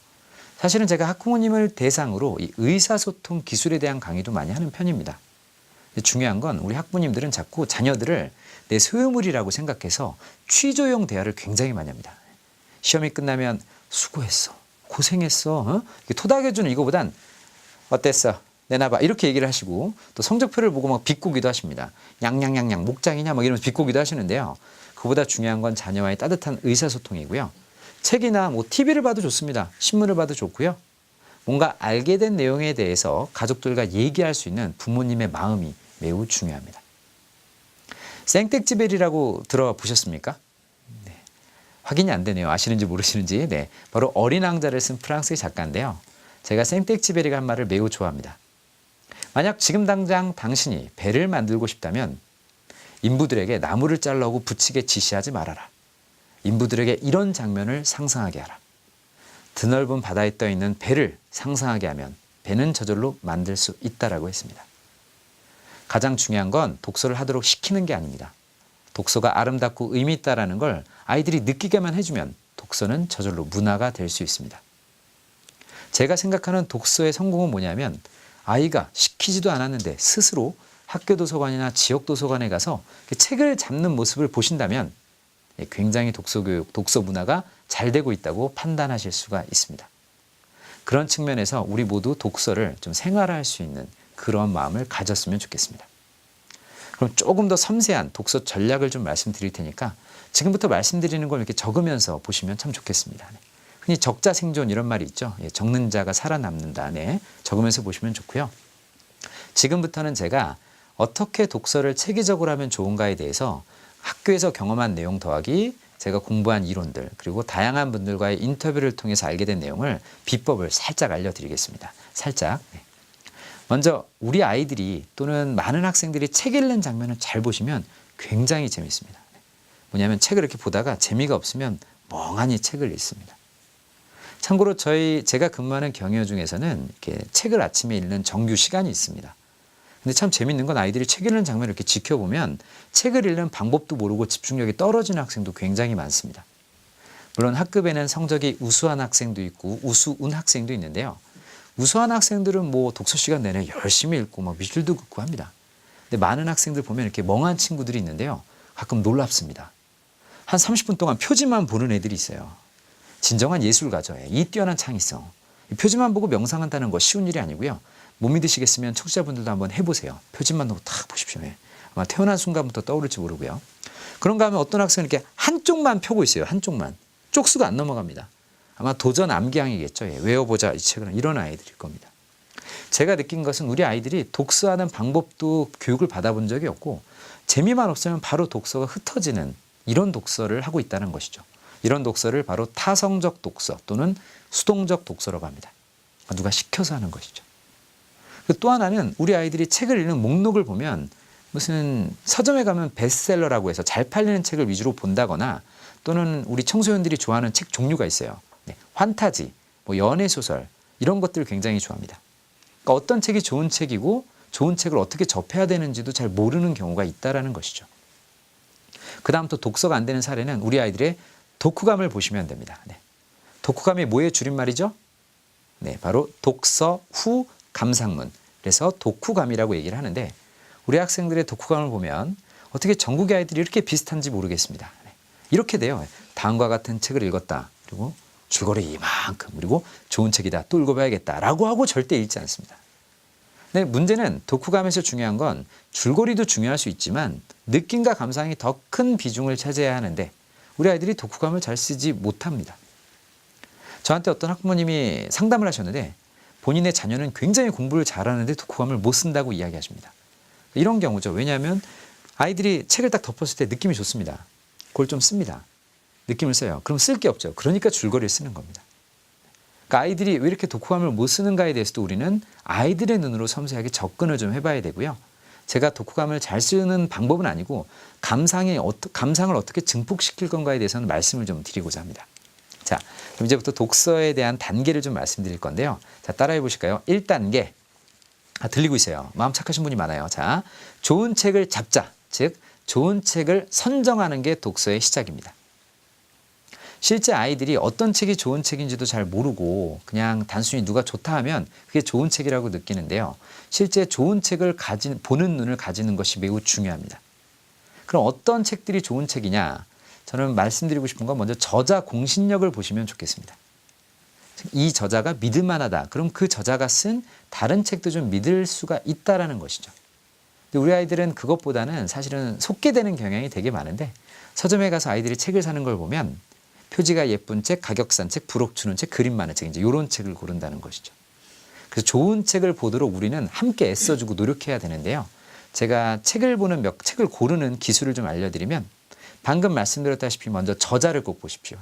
사실은 제가 학부모님을 대상으로 이 의사소통 기술에 대한 강의도 많이 하는 편입니다. 중요한 건 우리 학부모님들은 자꾸 자녀들을 내 소유물이라고 생각해서 취조용 대화를 굉장히 많이 합니다. 시험이 끝나면 수고했어, 고생했어, 토닥여주는 이거보단 어땠어, 내놔봐 이렇게 얘기를 하시고 또 성적표를 보고 막 비꼬기도 하십니다. 양양양양 목장이냐 막 이러면서 비꼬기도 하시는데요. 그보다 중요한 건 자녀와의 따뜻한 의사소통이고요. 책이나 뭐 TV를 봐도 좋습니다. 신문을 봐도 좋고요. 뭔가 알게 된 내용에 대해서 가족들과 얘기할 수 있는 부모님의 마음이 매우 중요합니다. 생텍쥐베리라고 들어보셨습니까? 네. 확인이 안 되네요. 아시는지 모르시는지. 네. 바로 어린 왕자를 쓴 프랑스의 작가인데요. 제가 생텍쥐베리가 한 말을 매우 좋아합니다. 만약 지금 당장 당신이 배를 만들고 싶다면 인부들에게 나무를 잘라오고 붙이게 지시하지 말아라. 인부들에게 이런 장면을 상상하게 하라. 드넓은 바다에 떠있는 배를 상상하게 하면 배는 저절로 만들 수 있다라고 했습니다. 가장 중요한 건 독서를 하도록 시키는 게 아닙니다. 독서가 아름답고 의미 있다라는 걸 아이들이 느끼게만 해주면 독서는 저절로 문화가 될 수 있습니다. 제가 생각하는 독서의 성공은 뭐냐면 아이가 시키지도 않았는데 스스로 학교 도서관이나 지역 도서관에 가서 책을 잡는 모습을 보신다면 굉장히 독서 교육, 독서 문화가 잘 되고 있다고 판단하실 수가 있습니다. 그런 측면에서 우리 모두 독서를 좀 생활화할 수 있는 그런 마음을 가졌으면 좋겠습니다. 그럼 조금 더 섬세한 독서 전략을 좀 말씀드릴 테니까 지금부터 말씀드리는 걸 이렇게 적으면서 보시면 참 좋겠습니다. 흔히 적자 생존 이런 말이 있죠. 적는 자가 살아남는다. 네, 적으면서 보시면 좋고요. 지금부터는 제가 어떻게 독서를 체계적으로 하면 좋은가에 대해서 학교에서 경험한 내용 더하기 제가 공부한 이론들 그리고 다양한 분들과의 인터뷰를 통해서 알게 된 내용을 비법을 살짝 알려드리겠습니다. 살짝. 네. 먼저 우리 아이들이 또는 많은 학생들이 책 읽는 장면을 잘 보시면 굉장히 재밌습니다. 뭐냐면 책을 이렇게 보다가 재미가 없으면 멍하니 책을 읽습니다. 참고로 제가 근무하는 경영 중에서는 이렇게 책을 아침에 읽는 정규 시간이 있습니다. 근데 참 재밌는 건 아이들이 책 읽는 장면을 이렇게 지켜보면 책을 읽는 방법도 모르고 집중력이 떨어지는 학생도 굉장히 많습니다. 물론 학급에는 성적이 우수한 학생도 있고 우수운 학생도 있는데요. 우수한 학생들은 뭐 독서 시간 내내 열심히 읽고 막 미술도 긋고 합니다. 근데 많은 학생들 보면 이렇게 멍한 친구들이 있는데요. 가끔 놀랍습니다. 한 30분 동안 표지만 보는 애들이 있어요. 진정한 예술가죠. 이 뛰어난 창의성. 표지만 보고 명상한다는 거 쉬운 일이 아니고요. 못 믿으시겠으면 청취자분들도 한번 해보세요. 표지만 보고 딱 보십시오. 아마 태어난 순간부터 떠오를지 모르고요. 그런가 하면 어떤 학생은 이렇게 한쪽만 펴고 있어요. 한쪽만. 쪽수가 안 넘어갑니다. 아마 도전 암기형이겠죠. 외워보자 이 책은 이런 아이들일 겁니다. 제가 느낀 것은 우리 아이들이 독서하는 방법도 교육을 받아본 적이 없고 재미만 없으면 바로 독서가 흩어지는 이런 독서를 하고 있다는 것이죠. 이런 독서를 바로 타성적 독서 또는 수동적 독서라고 합니다. 누가 시켜서 하는 것이죠. 또 하나는 우리 아이들이 책을 읽는 목록을 보면 무슨 서점에 가면 베스트셀러라고 해서 잘 팔리는 책을 위주로 본다거나 또는 우리 청소년들이 좋아하는 책 종류가 있어요. 네, 환타지, 뭐 연애소설 이런 것들을 굉장히 좋아합니다. 그러니까 어떤 책이 좋은 책이고 좋은 책을 어떻게 접해야 되는지도 잘 모르는 경우가 있다는 것이죠. 그 다음 또 독서가 안 되는 사례는 우리 아이들의 독후감을 보시면 됩니다. 네. 독후감이 뭐의 줄임말이죠? 네, 바로 독서 후 감상문. 그래서 독후감이라고 얘기를 하는데 우리 학생들의 독후감을 보면 어떻게 전국의 아이들이 이렇게 비슷한지 모르겠습니다. 네. 이렇게 돼요. 다음과 같은 책을 읽었다. 그리고 줄거리 이만큼. 그리고 좋은 책이다. 또 읽어봐야겠다. 라고 하고 절대 읽지 않습니다. 네, 문제는 독후감에서 중요한 건 줄거리도 중요할 수 있지만 느낌과 감상이 더 큰 비중을 차지해야 하는데 우리 아이들이 독후감을 잘 쓰지 못합니다. 저한테 어떤 학부모님이 상담을 하셨는데 본인의 자녀는 굉장히 공부를 잘하는데 독후감을 못 쓴다고 이야기하십니다. 이런 경우죠. 왜냐하면 아이들이 책을 딱 덮었을 때 느낌이 좋습니다. 그걸 좀 씁니다. 느낌을 써요. 그럼 쓸 게 없죠. 그러니까 줄거리를 쓰는 겁니다. 그러니까 아이들이 왜 이렇게 독후감을 못 쓰는가에 대해서도 우리는 아이들의 눈으로 섬세하게 접근을 좀 해봐야 되고요. 제가 독후감을 잘 쓰는 방법은 아니고 감상을 어떻게 증폭시킬 건가에 대해서는 말씀을 좀 드리고자 합니다. 자, 그럼 이제부터 독서에 대한 단계를 좀 말씀드릴 건데요. 자, 따라해 보실까요? 1단계. 들리고 있어요. 마음 착하신 분이 많아요. 자, 좋은 책을 잡자. 즉, 좋은 책을 선정하는 게 독서의 시작입니다. 실제 아이들이 어떤 책이 좋은 책인지도 잘 모르고 그냥 단순히 누가 좋다 하면 그게 좋은 책이라고 느끼는데요. 실제 좋은 책을 보는 눈을 가지는 것이 매우 중요합니다. 그럼 어떤 책들이 좋은 책이냐? 저는 말씀드리고 싶은 건 먼저 저자 공신력을 보시면 좋겠습니다. 이 저자가 믿을만하다. 그럼 그 저자가 쓴 다른 책도 좀 믿을 수가 있다라는 것이죠. 근데 우리 아이들은 그것보다는 사실은 속게 되는 경향이 되게 많은데 서점에 가서 아이들이 책을 사는 걸 보면 표지가 예쁜 책, 가격 싼 책, 부록 주는 책, 그림 많은 책 이제 이런 책을 고른다는 것이죠. 그래서 좋은 책을 보도록 우리는 함께 애써주고 노력해야 되는데요. 제가 책을 고르는 기술을 좀 알려드리면 방금 말씀드렸다시피 먼저 저자를 꼭 보십시오.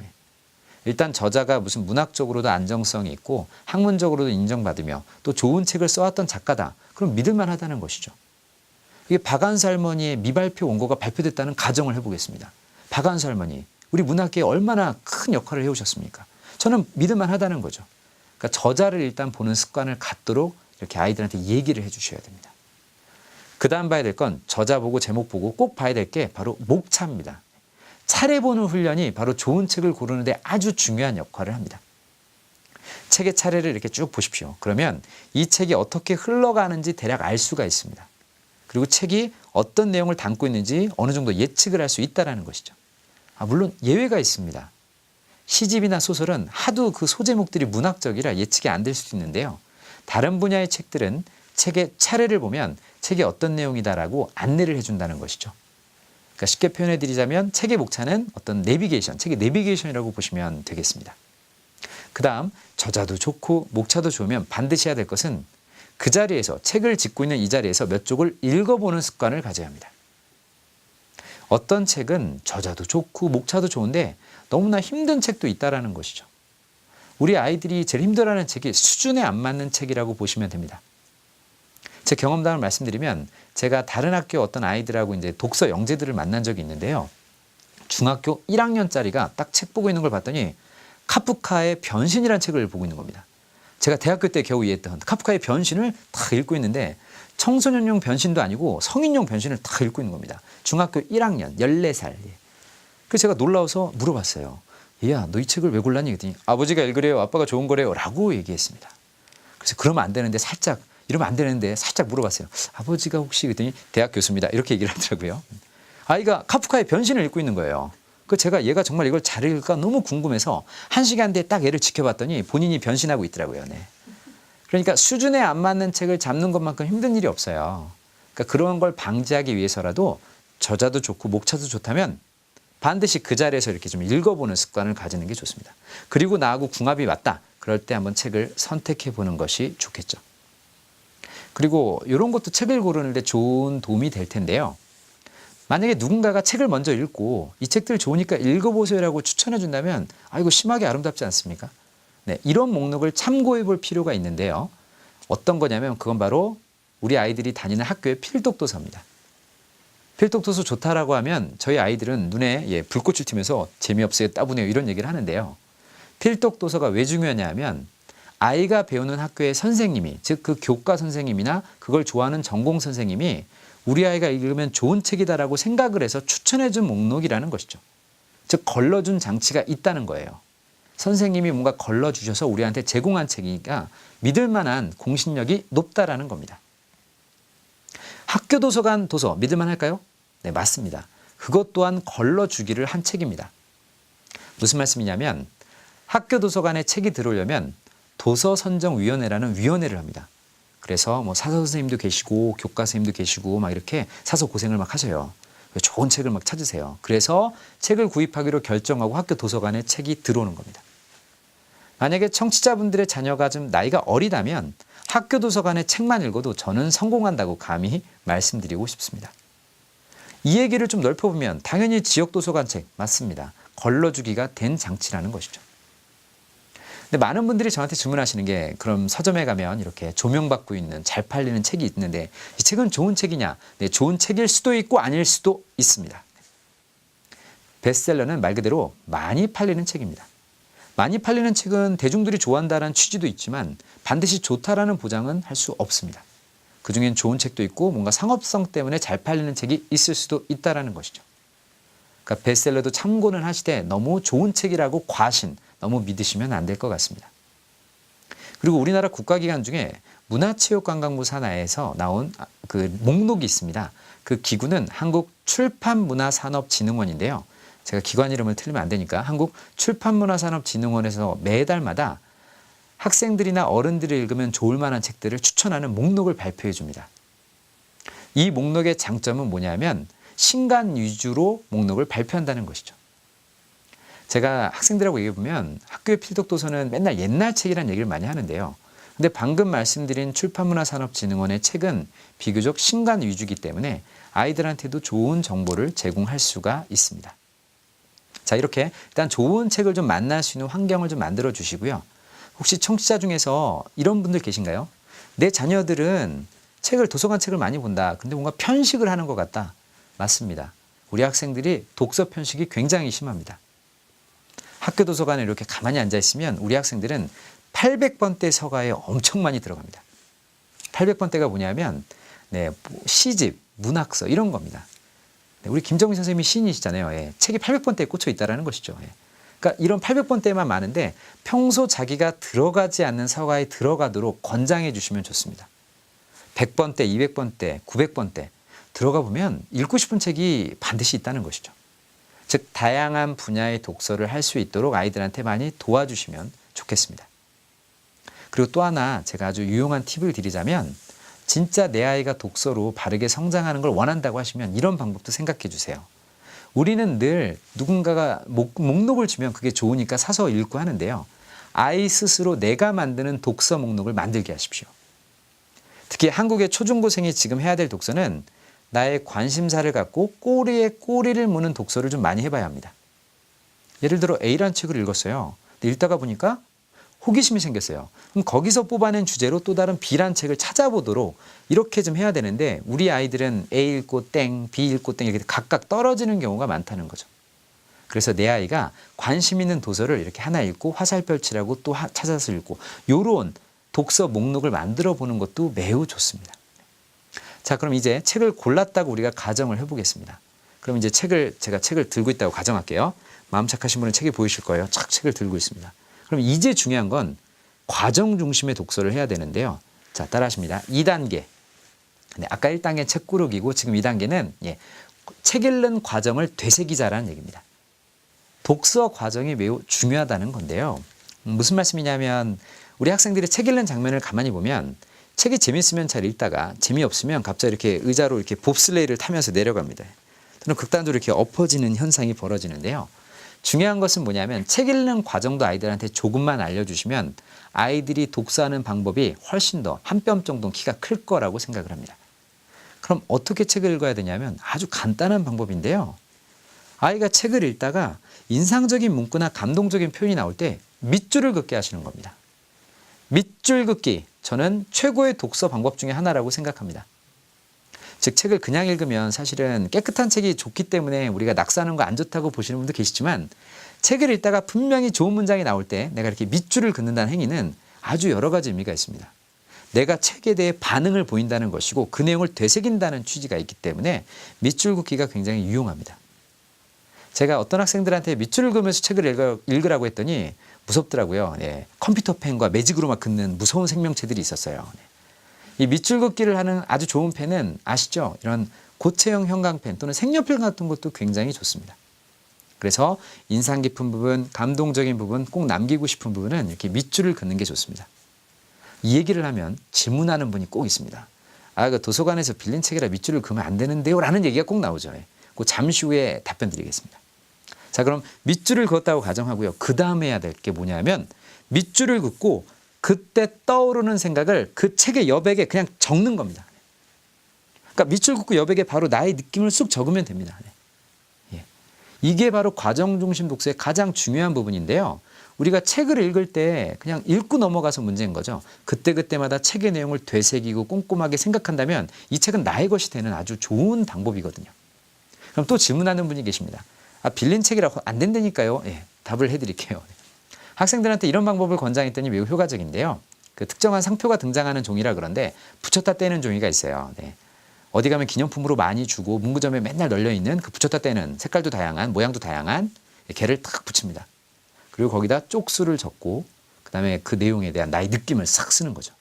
일단 저자가 무슨 문학적으로도 안정성이 있고 학문적으로도 인정받으며 또 좋은 책을 써왔던 작가다. 그럼 믿을만하다는 것이죠. 이게 박완서 할머니의 미발표 원고가 발표됐다는 가정을 해보겠습니다. 박완서 할머니. 우리 문학계에 얼마나 큰 역할을 해오셨습니까? 저는 믿을만하다는 거죠. 그러니까 저자를 일단 보는 습관을 갖도록 이렇게 아이들한테 얘기를 해주셔야 됩니다. 그 다음 봐야 될 건 저자 보고 제목 보고 꼭 봐야 될 게 바로 목차입니다. 차례 보는 훈련이 바로 좋은 책을 고르는데 아주 중요한 역할을 합니다. 책의 차례를 이렇게 쭉 보십시오. 그러면 이 책이 어떻게 흘러가는지 대략 알 수가 있습니다. 그리고 책이 어떤 내용을 담고 있는지 어느 정도 예측을 할 수 있다는 것이죠. 물론 예외가 있습니다. 시집이나 소설은 하도 그 소제목들이 문학적이라 예측이 안 될 수도 있는데요. 다른 분야의 책들은 책의 차례를 보면 책이 어떤 내용이다라고 안내를 해준다는 것이죠. 그러니까 쉽게 표현해 드리자면 책의 목차는 어떤 내비게이션, 책의 내비게이션이라고 보시면 되겠습니다. 그 다음 저자도 좋고 목차도 좋으면 반드시 해야 될 것은 그 자리에서 책을 짓고 있는 이 자리에서 몇 쪽을 읽어보는 습관을 가져야 합니다. 어떤 책은 저자도 좋고 목차도 좋은데 너무나 힘든 책도 있다는 것이죠. 우리 아이들이 제일 힘들어하는 책이 수준에 안 맞는 책이라고 보시면 됩니다. 제 경험담을 말씀드리면 제가 다른 학교 어떤 아이들하고 이제 독서 영재들을 만난 적이 있는데요. 중학교 1학년짜리가 딱 책 보고 있는 걸 봤더니 카프카의 변신이라는 책을 보고 있는 겁니다. 제가 대학교 때 겨우 이해했던 카프카의 변신을 다 읽고 있는데 청소년용 변신도 아니고 성인용 변신을 다 읽고 있는 겁니다. 중학교 1학년 14살. 그래서 제가 놀라워서 물어봤어요. 얘야 너 이 책을 왜 골랐니? 그랬더니 아버지가 읽으래요. 아빠가 좋은 거래요. 라고 얘기했습니다. 그래서 그러면 안 되는데 이러면 안 되는데 살짝 물어봤어요. 아버지가 혹시? 그랬더니 대학 교수입니다. 이렇게 얘기를 하더라고요. 아이가 카프카의 변신을 읽고 있는 거예요. 그 제가 얘가 정말 이걸 잘 읽을까 너무 궁금해서 1시간 뒤에 딱 얘를 지켜봤더니 본인이 변신하고 있더라고요. 네. 그러니까 수준에 안 맞는 책을 잡는 것만큼 힘든 일이 없어요. 그러니까 그런 걸 방지하기 위해서라도 저자도 좋고 목차도 좋다면 반드시 그 자리에서 이렇게 좀 읽어보는 습관을 가지는 게 좋습니다. 그리고 나하고 궁합이 맞다. 그럴 때 한번 책을 선택해 보는 것이 좋겠죠. 그리고 이런 것도 책을 고르는데 좋은 도움이 될 텐데요. 만약에 누군가가 책을 먼저 읽고 이 책들 좋으니까 읽어보세요라고 추천해 준다면 이거 심하게 아름답지 않습니까? 네, 이런 목록을 참고해 볼 필요가 있는데요. 어떤 거냐면 그건 바로 우리 아이들이 다니는 학교의 필독도서입니다. 필독도서 좋다라고 하면 저희 아이들은 눈에 불꽃을 튀면서 재미없어요, 따분해요 이런 얘기를 하는데요. 필독도서가 왜 중요하냐 하면 아이가 배우는 학교의 선생님이, 즉 그 교과 선생님이나 그걸 좋아하는 전공 선생님이 우리 아이가 읽으면 좋은 책이다라고 생각을 해서 추천해준 목록이라는 것이죠. 즉 걸러준 장치가 있다는 거예요. 선생님이 뭔가 걸러주셔서 우리한테 제공한 책이니까 믿을 만한 공신력이 높다라는 겁니다. 학교 도서관 도서 믿을 만할까요? 네, 맞습니다. 그것 또한 걸러주기를 한 책입니다. 무슨 말씀이냐면 학교 도서관에 책이 들어오려면 도서선정위원회라는 위원회를 합니다. 그래서 뭐 사서 선생님도 계시고 교과 선생님도 계시고 막 이렇게 사서 고생을 막 하셔요. 좋은 책을 막 찾으세요. 그래서 책을 구입하기로 결정하고 학교 도서관에 책이 들어오는 겁니다. 만약에 청취자분들의 자녀가 좀 나이가 어리다면 학교 도서관에 책만 읽어도 저는 성공한다고 감히 말씀드리고 싶습니다. 이 얘기를 좀 넓혀보면 당연히 지역 도서관 책 맞습니다. 걸러주기가 된 장치라는 것이죠. 근데 많은 분들이 저한테 질문하시는 게 그럼 서점에 가면 이렇게 조명받고 있는 잘 팔리는 책이 있는데 이 책은 좋은 책이냐? 네, 좋은 책일 수도 있고 아닐 수도 있습니다. 베스트셀러는 말 그대로 많이 팔리는 책입니다. 많이 팔리는 책은 대중들이 좋아한다는 취지도 있지만 반드시 좋다라는 보장은 할 수 없습니다. 그중엔 좋은 책도 있고 뭔가 상업성 때문에 잘 팔리는 책이 있을 수도 있다는 것이죠. 그러니까 베스트셀러도 참고는 하시되 너무 좋은 책이라고 과신, 너무 믿으시면 안 될 것 같습니다. 그리고 우리나라 국가기관 중에 문화체육관광부 산하에서 나온 그 목록이 있습니다. 그 기구는 한국출판문화산업진흥원인데요. 제가 기관 이름을 틀리면 안 되니까 한국출판문화산업진흥원에서 매달마다 학생들이나 어른들이 읽으면 좋을 만한 책들을 추천하는 목록을 발표해 줍니다. 이 목록의 장점은 뭐냐면 신간 위주로 목록을 발표한다는 것이죠. 제가 학생들하고 얘기해보면 학교의 필독도서는 맨날 옛날 책이라는 얘기를 많이 하는데요. 근데 방금 말씀드린 출판문화산업진흥원의 책은 비교적 신간 위주이기 때문에 아이들한테도 좋은 정보를 제공할 수가 있습니다. 자, 이렇게 일단 좋은 책을 좀 만날 수 있는 환경을 좀 만들어 주시고요. 혹시 청취자 중에서 이런 분들 계신가요? 내 자녀들은 도서관 책을 많이 본다. 근데 뭔가 편식을 하는 것 같다. 맞습니다. 우리 학생들이 독서 편식이 굉장히 심합니다. 학교 도서관에 이렇게 가만히 앉아 있으면 우리 학생들은 800번대 서가에 엄청 많이 들어갑니다. 800번대가 뭐냐면 시집, 문학서 이런 겁니다. 우리 김정민 선생님이 시인이시잖아요. 책이 800번대에 꽂혀 있다는 것이죠. 그러니까 이런 800번대만 많은데 평소 자기가 들어가지 않는 서가에 들어가도록 권장해 주시면 좋습니다. 100번대, 200번대, 900번대 들어가 보면 읽고 싶은 책이 반드시 있다는 것이죠. 즉 다양한 분야의 독서를 할 수 있도록 아이들한테 많이 도와주시면 좋겠습니다. 그리고 또 하나 제가 아주 유용한 팁을 드리자면 진짜 내 아이가 독서로 바르게 성장하는 걸 원한다고 하시면 이런 방법도 생각해 주세요. 우리는 늘 누군가가 목록을 주면 그게 좋으니까 사서 읽고 하는데요. 아이 스스로 내가 만드는 독서 목록을 만들게 하십시오. 특히 한국의 초중고생이 지금 해야 될 독서는 나의 관심사를 갖고 꼬리에 꼬리를 무는 독서를 좀 많이 해봐야 합니다. 예를 들어 A라는 책을 읽었어요. 근데 읽다가 보니까 호기심이 생겼어요. 그럼 거기서 뽑아낸 주제로 또 다른 B란 책을 찾아보도록 이렇게 좀 해야 되는데 우리 아이들은 A 읽고 땡, B 읽고 땡 이렇게 각각 떨어지는 경우가 많다는 거죠. 그래서 내 아이가 관심 있는 도서를 이렇게 하나 읽고 화살표치라고 또 찾아서 읽고 이런 독서 목록을 만들어 보는 것도 매우 좋습니다. 자, 그럼 이제 책을 골랐다고 우리가 가정을 해보겠습니다. 그럼 이제 제가 책을 들고 있다고 가정할게요. 마음 착하신 분은 책이 보이실 거예요. 착 책을 들고 있습니다. 그럼 이제 중요한 건 과정 중심의 독서를 해야 되는데요. 자, 따라하십니다. 2단계. 아까 1단계 책 고르기고 지금 2단계는 책 읽는 과정을 되새기자라는 얘기입니다. 독서 과정이 매우 중요하다는 건데요. 무슨 말씀이냐면 우리 학생들이 책 읽는 장면을 가만히 보면 책이 재밌으면 잘 읽다가 재미없으면 갑자기 이렇게 의자로 이렇게 봅슬레이를 타면서 내려갑니다. 또는 극단적으로 이렇게 엎어지는 현상이 벌어지는데요. 중요한 것은 뭐냐면 책 읽는 과정도 아이들한테 조금만 알려주시면 아이들이 독서하는 방법이 훨씬 더 한 뼘 정도 키가 클 거라고 생각을 합니다. 그럼 어떻게 책을 읽어야 되냐면 아주 간단한 방법인데요. 아이가 책을 읽다가 인상적인 문구나 감동적인 표현이 나올 때 밑줄을 긋게 하시는 겁니다. 밑줄 긋기, 저는 최고의 독서 방법 중에 하나라고 생각합니다. 즉 책을 그냥 읽으면 사실은 깨끗한 책이 좋기 때문에 우리가 낙서하는 거 안 좋다고 보시는 분도 계시지만 책을 읽다가 분명히 좋은 문장이 나올 때 내가 이렇게 밑줄을 긋는다는 행위는 아주 여러 가지 의미가 있습니다. 내가 책에 대해 반응을 보인다는 것이고 그 내용을 되새긴다는 취지가 있기 때문에 밑줄 긋기가 굉장히 유용합니다. 제가 어떤 학생들한테 밑줄을 그으면서 책을 읽으라고 했더니 무섭더라고요. 네. 컴퓨터 펜과 매직으로 막 긋는 무서운 생명체들이 있었어요. 네. 이 밑줄 긋기를 하는 아주 좋은 펜은 아시죠? 이런 고체형 형광펜 또는 색연필 같은 것도 굉장히 좋습니다. 그래서 인상 깊은 부분, 감동적인 부분, 꼭 남기고 싶은 부분은 이렇게 밑줄을 긋는 게 좋습니다. 이 얘기를 하면 질문하는 분이 꼭 있습니다. 아, 그 도서관에서 빌린 책이라 밑줄을 그으면 안 되는데요? 라는 얘기가 꼭 나오죠. 그 잠시 후에 답변 드리겠습니다. 자, 그럼 밑줄을 그었다고 가정하고요. 그 다음에 해야 될 게 뭐냐면 밑줄을 긋고 그때 떠오르는 생각을 그 책의 여백에 그냥 적는 겁니다. 그러니까 밑줄 긋고 여백에 바로 나의 느낌을 쑥 적으면 됩니다. 이게 바로 과정 중심 독서의 가장 중요한 부분인데요. 우리가 책을 읽을 때 그냥 읽고 넘어가서 문제인 거죠. 그때그때마다 책의 내용을 되새기고 꼼꼼하게 생각한다면 이 책은 나의 것이 되는 아주 좋은 방법이거든요. 그럼 또 질문하는 분이 계십니다. 아, 빌린 책이라고 안 된다니까요. 답을 해드릴게요. 학생들한테 이런 방법을 권장했더니 매우 효과적인데요. 그 특정한 상표가 등장하는 종이라 그런데 붙였다 떼는 종이가 있어요. 어디 가면 기념품으로 많이 주고 문구점에 맨날 널려있는 그 붙였다 떼는 색깔도 다양한 모양도 다양한 개를 탁 붙입니다. 그리고 거기다 쪽수를 적고 그다음에 그 내용에 대한 나의 느낌을 싹 쓰는 거죠.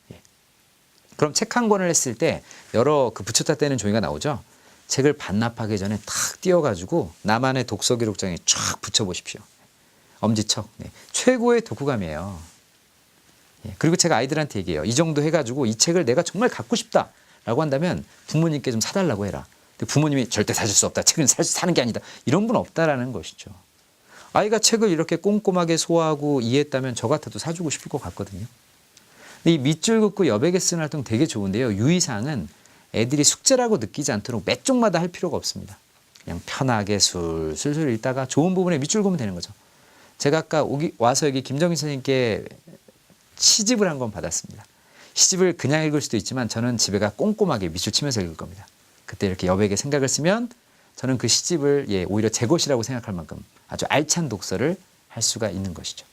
그럼 책 한 권을 했을 때 여러 그 붙였다 떼는 종이가 나오죠. 책을 반납하기 전에 탁 띄워가지고 나만의 독서 기록장에 쫙 붙여보십시오. 엄지척. 최고의 독후감이에요. 그리고 제가 아이들한테 얘기해요. 이 정도 해가지고 이 책을 내가 정말 갖고 싶다 라고 한다면 부모님께 좀 사달라고 해라. 근데 부모님이 절대 사줄 수 없다. 책은 사는 게 아니다. 이런 분 없다라는 것이죠. 아이가 책을 이렇게 꼼꼼하게 소화하고 이해했다면 저 같아도 사주고 싶을 것 같거든요. 근데 이 밑줄 긋고 여백에 쓰는 활동 되게 좋은데요. 유의사항은 애들이 숙제라고 느끼지 않도록 몇 쪽마다 할 필요가 없습니다. 그냥 편하게 술술 읽다가 좋은 부분에 밑줄 그으면 되는 거죠. 제가 아까 와서 여기 김정희 선생님께 시집을 한 권 받았습니다. 시집을 그냥 읽을 수도 있지만 저는 집에 가 꼼꼼하게 밑줄 치면서 읽을 겁니다. 그때 이렇게 여백에 생각을 쓰면 저는 그 시집을 오히려 제 것이라고 생각할 만큼 아주 알찬 독서를 할 수가 있는 것이죠.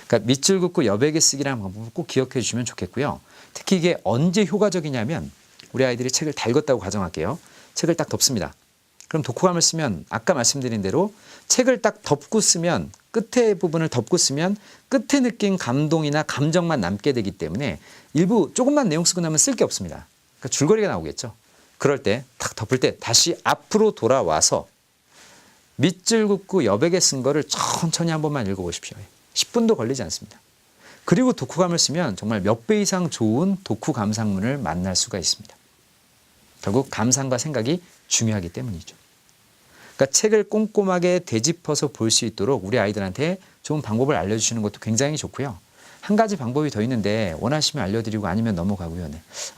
그러니까 밑줄 긋고 여백에 쓰기라는 방법을 꼭 기억해 주시면 좋겠고요. 특히 이게 언제 효과적이냐면 우리 아이들이 책을 다 읽었다고 가정할게요. 책을 딱 덮습니다. 그럼 독후감을 쓰면 아까 말씀드린 대로 책을 딱 덮고 쓰면 끝에 부분을 덮고 쓰면 끝에 느낀 감동이나 감정만 남게 되기 때문에 일부 조금만 내용 쓰고 나면 쓸 게 없습니다. 그러니까 줄거리가 나오겠죠. 그럴 때 탁 덮을 때 다시 앞으로 돌아와서 밑줄 긋고 여백에 쓴 거를 천천히 한 번만 읽어보십시오. 10분도 걸리지 않습니다. 그리고 독후감을 쓰면 정말 몇 배 이상 좋은 독후 감상문을 만날 수가 있습니다. 결국 감상과 생각이 중요하기 때문이죠. 그러니까 책을 꼼꼼하게 되짚어서 볼 수 있도록 우리 아이들한테 좋은 방법을 알려주시는 것도 굉장히 좋고요. 한 가지 방법이 더 있는데 원하시면 알려드리고 아니면 넘어가고요.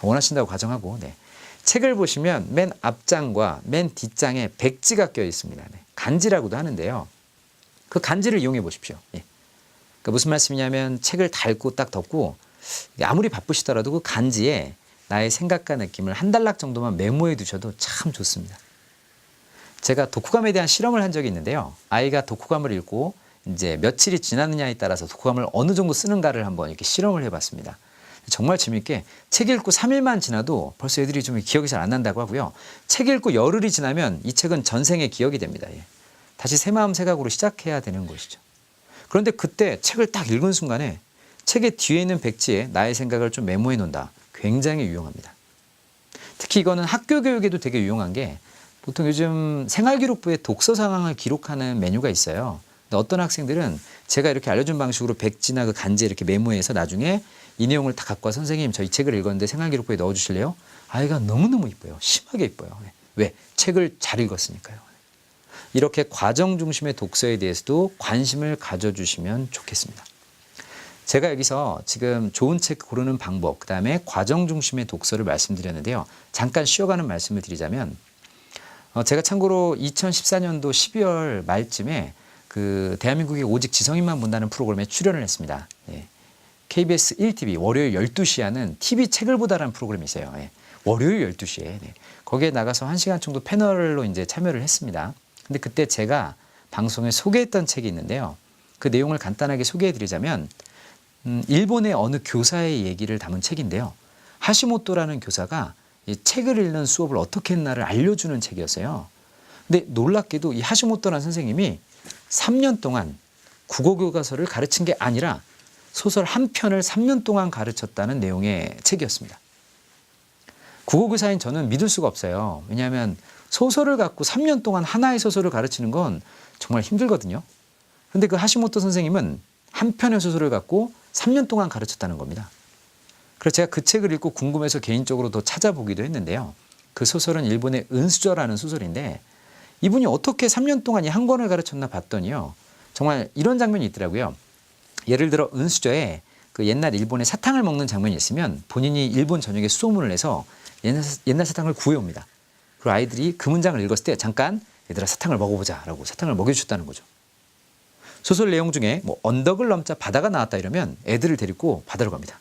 원하신다고 가정하고 책을 보시면 맨 앞장과 맨 뒷장에 백지가 껴 있습니다. 간지라고도 하는데요. 그 간지를 이용해 보십시오. 그러니까 무슨 말씀이냐면 책을 다 읽고 딱 덮고 아무리 바쁘시더라도 그 간지에 나의 생각과 느낌을 한 단락 정도만 메모해 두셔도 참 좋습니다. 제가 독후감에 대한 실험을 한 적이 있는데요. 아이가 독후감을 읽고 이제 며칠이 지났느냐에 따라서 독후감을 어느 정도 쓰는가를 한번 이렇게 실험을 해봤습니다. 정말 재미있게 책 읽고 3일만 지나도 벌써 애들이 좀 기억이 잘 안 난다고 하고요. 책 읽고 열흘이 지나면 이 책은 전생의 기억이 됩니다. 다시 새 마음 새 각오로 시작해야 되는 것이죠. 그런데 그때 책을 딱 읽은 순간에 책의 뒤에 있는 백지에 나의 생각을 좀 메모해 놓는다. 굉장히 유용합니다. 특히 이거는 학교 교육에도 되게 유용한 게 보통 요즘 생활기록부에 독서 상황을 기록하는 메뉴가 있어요. 근데 어떤 학생들은 제가 이렇게 알려준 방식으로 백지나 그 간지에 이렇게 메모해서 나중에 이 내용을 다 갖고 와 선생님 저 이 책을 읽었는데 생활기록부에 넣어주실래요? 아이가 너무너무 이뻐요. 심하게 이뻐요. 왜? 책을 잘 읽었으니까요. 이렇게 과정 중심의 독서에 대해서도 관심을 가져주시면 좋겠습니다. 제가 여기서 지금 좋은 책 고르는 방법, 그 다음에 과정 중심의 독서를 말씀드렸는데요. 잠깐 쉬어가는 말씀을 드리자면 제가 참고로 2014년도 12월 말쯤에 그 대한민국의 오직 지성인만 본다는 프로그램에 출연을 했습니다. KBS 1TV 월요일 12시 하는 TV 책을 보다라는 프로그램이 있어요. 월요일 12시에. 네. 거기에 나가서 1시간 정도 패널로 이제 참여를 했습니다. 근데 그때 제가 방송에 소개했던 책이 있는데요. 그 내용을 간단하게 소개해 드리자면 일본의 어느 교사의 얘기를 담은 책인데요. 하시모토라는 교사가 이 책을 읽는 수업을 어떻게 했나를 알려주는 책이었어요. 근데 놀랍게도 이 하시모토라는 선생님이 3년 동안 국어 교과서를 가르친 게 아니라 소설 한 편을 3년 동안 가르쳤다는 내용의 책이었습니다. 국어교사인 저는 믿을 수가 없어요. 왜냐하면 소설을 갖고 3년 동안 하나의 소설을 가르치는 건 정말 힘들거든요. 그런데 그 하시모토 선생님은 한 편의 소설을 갖고 3년 동안 가르쳤다는 겁니다. 그래서 제가 그 책을 읽고 궁금해서 개인적으로 더 찾아보기도 했는데요. 그 소설은 일본의 은수저라는 소설인데 이분이 어떻게 3년 동안 이 한 권을 가르쳤나 봤더니요. 정말 이런 장면이 있더라고요. 예를 들어 은수저에 그 옛날 일본의 사탕을 먹는 장면이 있으면 본인이 일본 전역에 수소문을 내서 옛날 사탕을 구해옵니다. 그리고 아이들이 그 문장을 읽었을 때 잠깐 얘들아 사탕을 먹어보자 라고 사탕을 먹여줬다는 거죠. 소설 내용 중에 뭐 언덕을 넘자 바다가 나왔다 이러면 애들을 데리고 바다로 갑니다.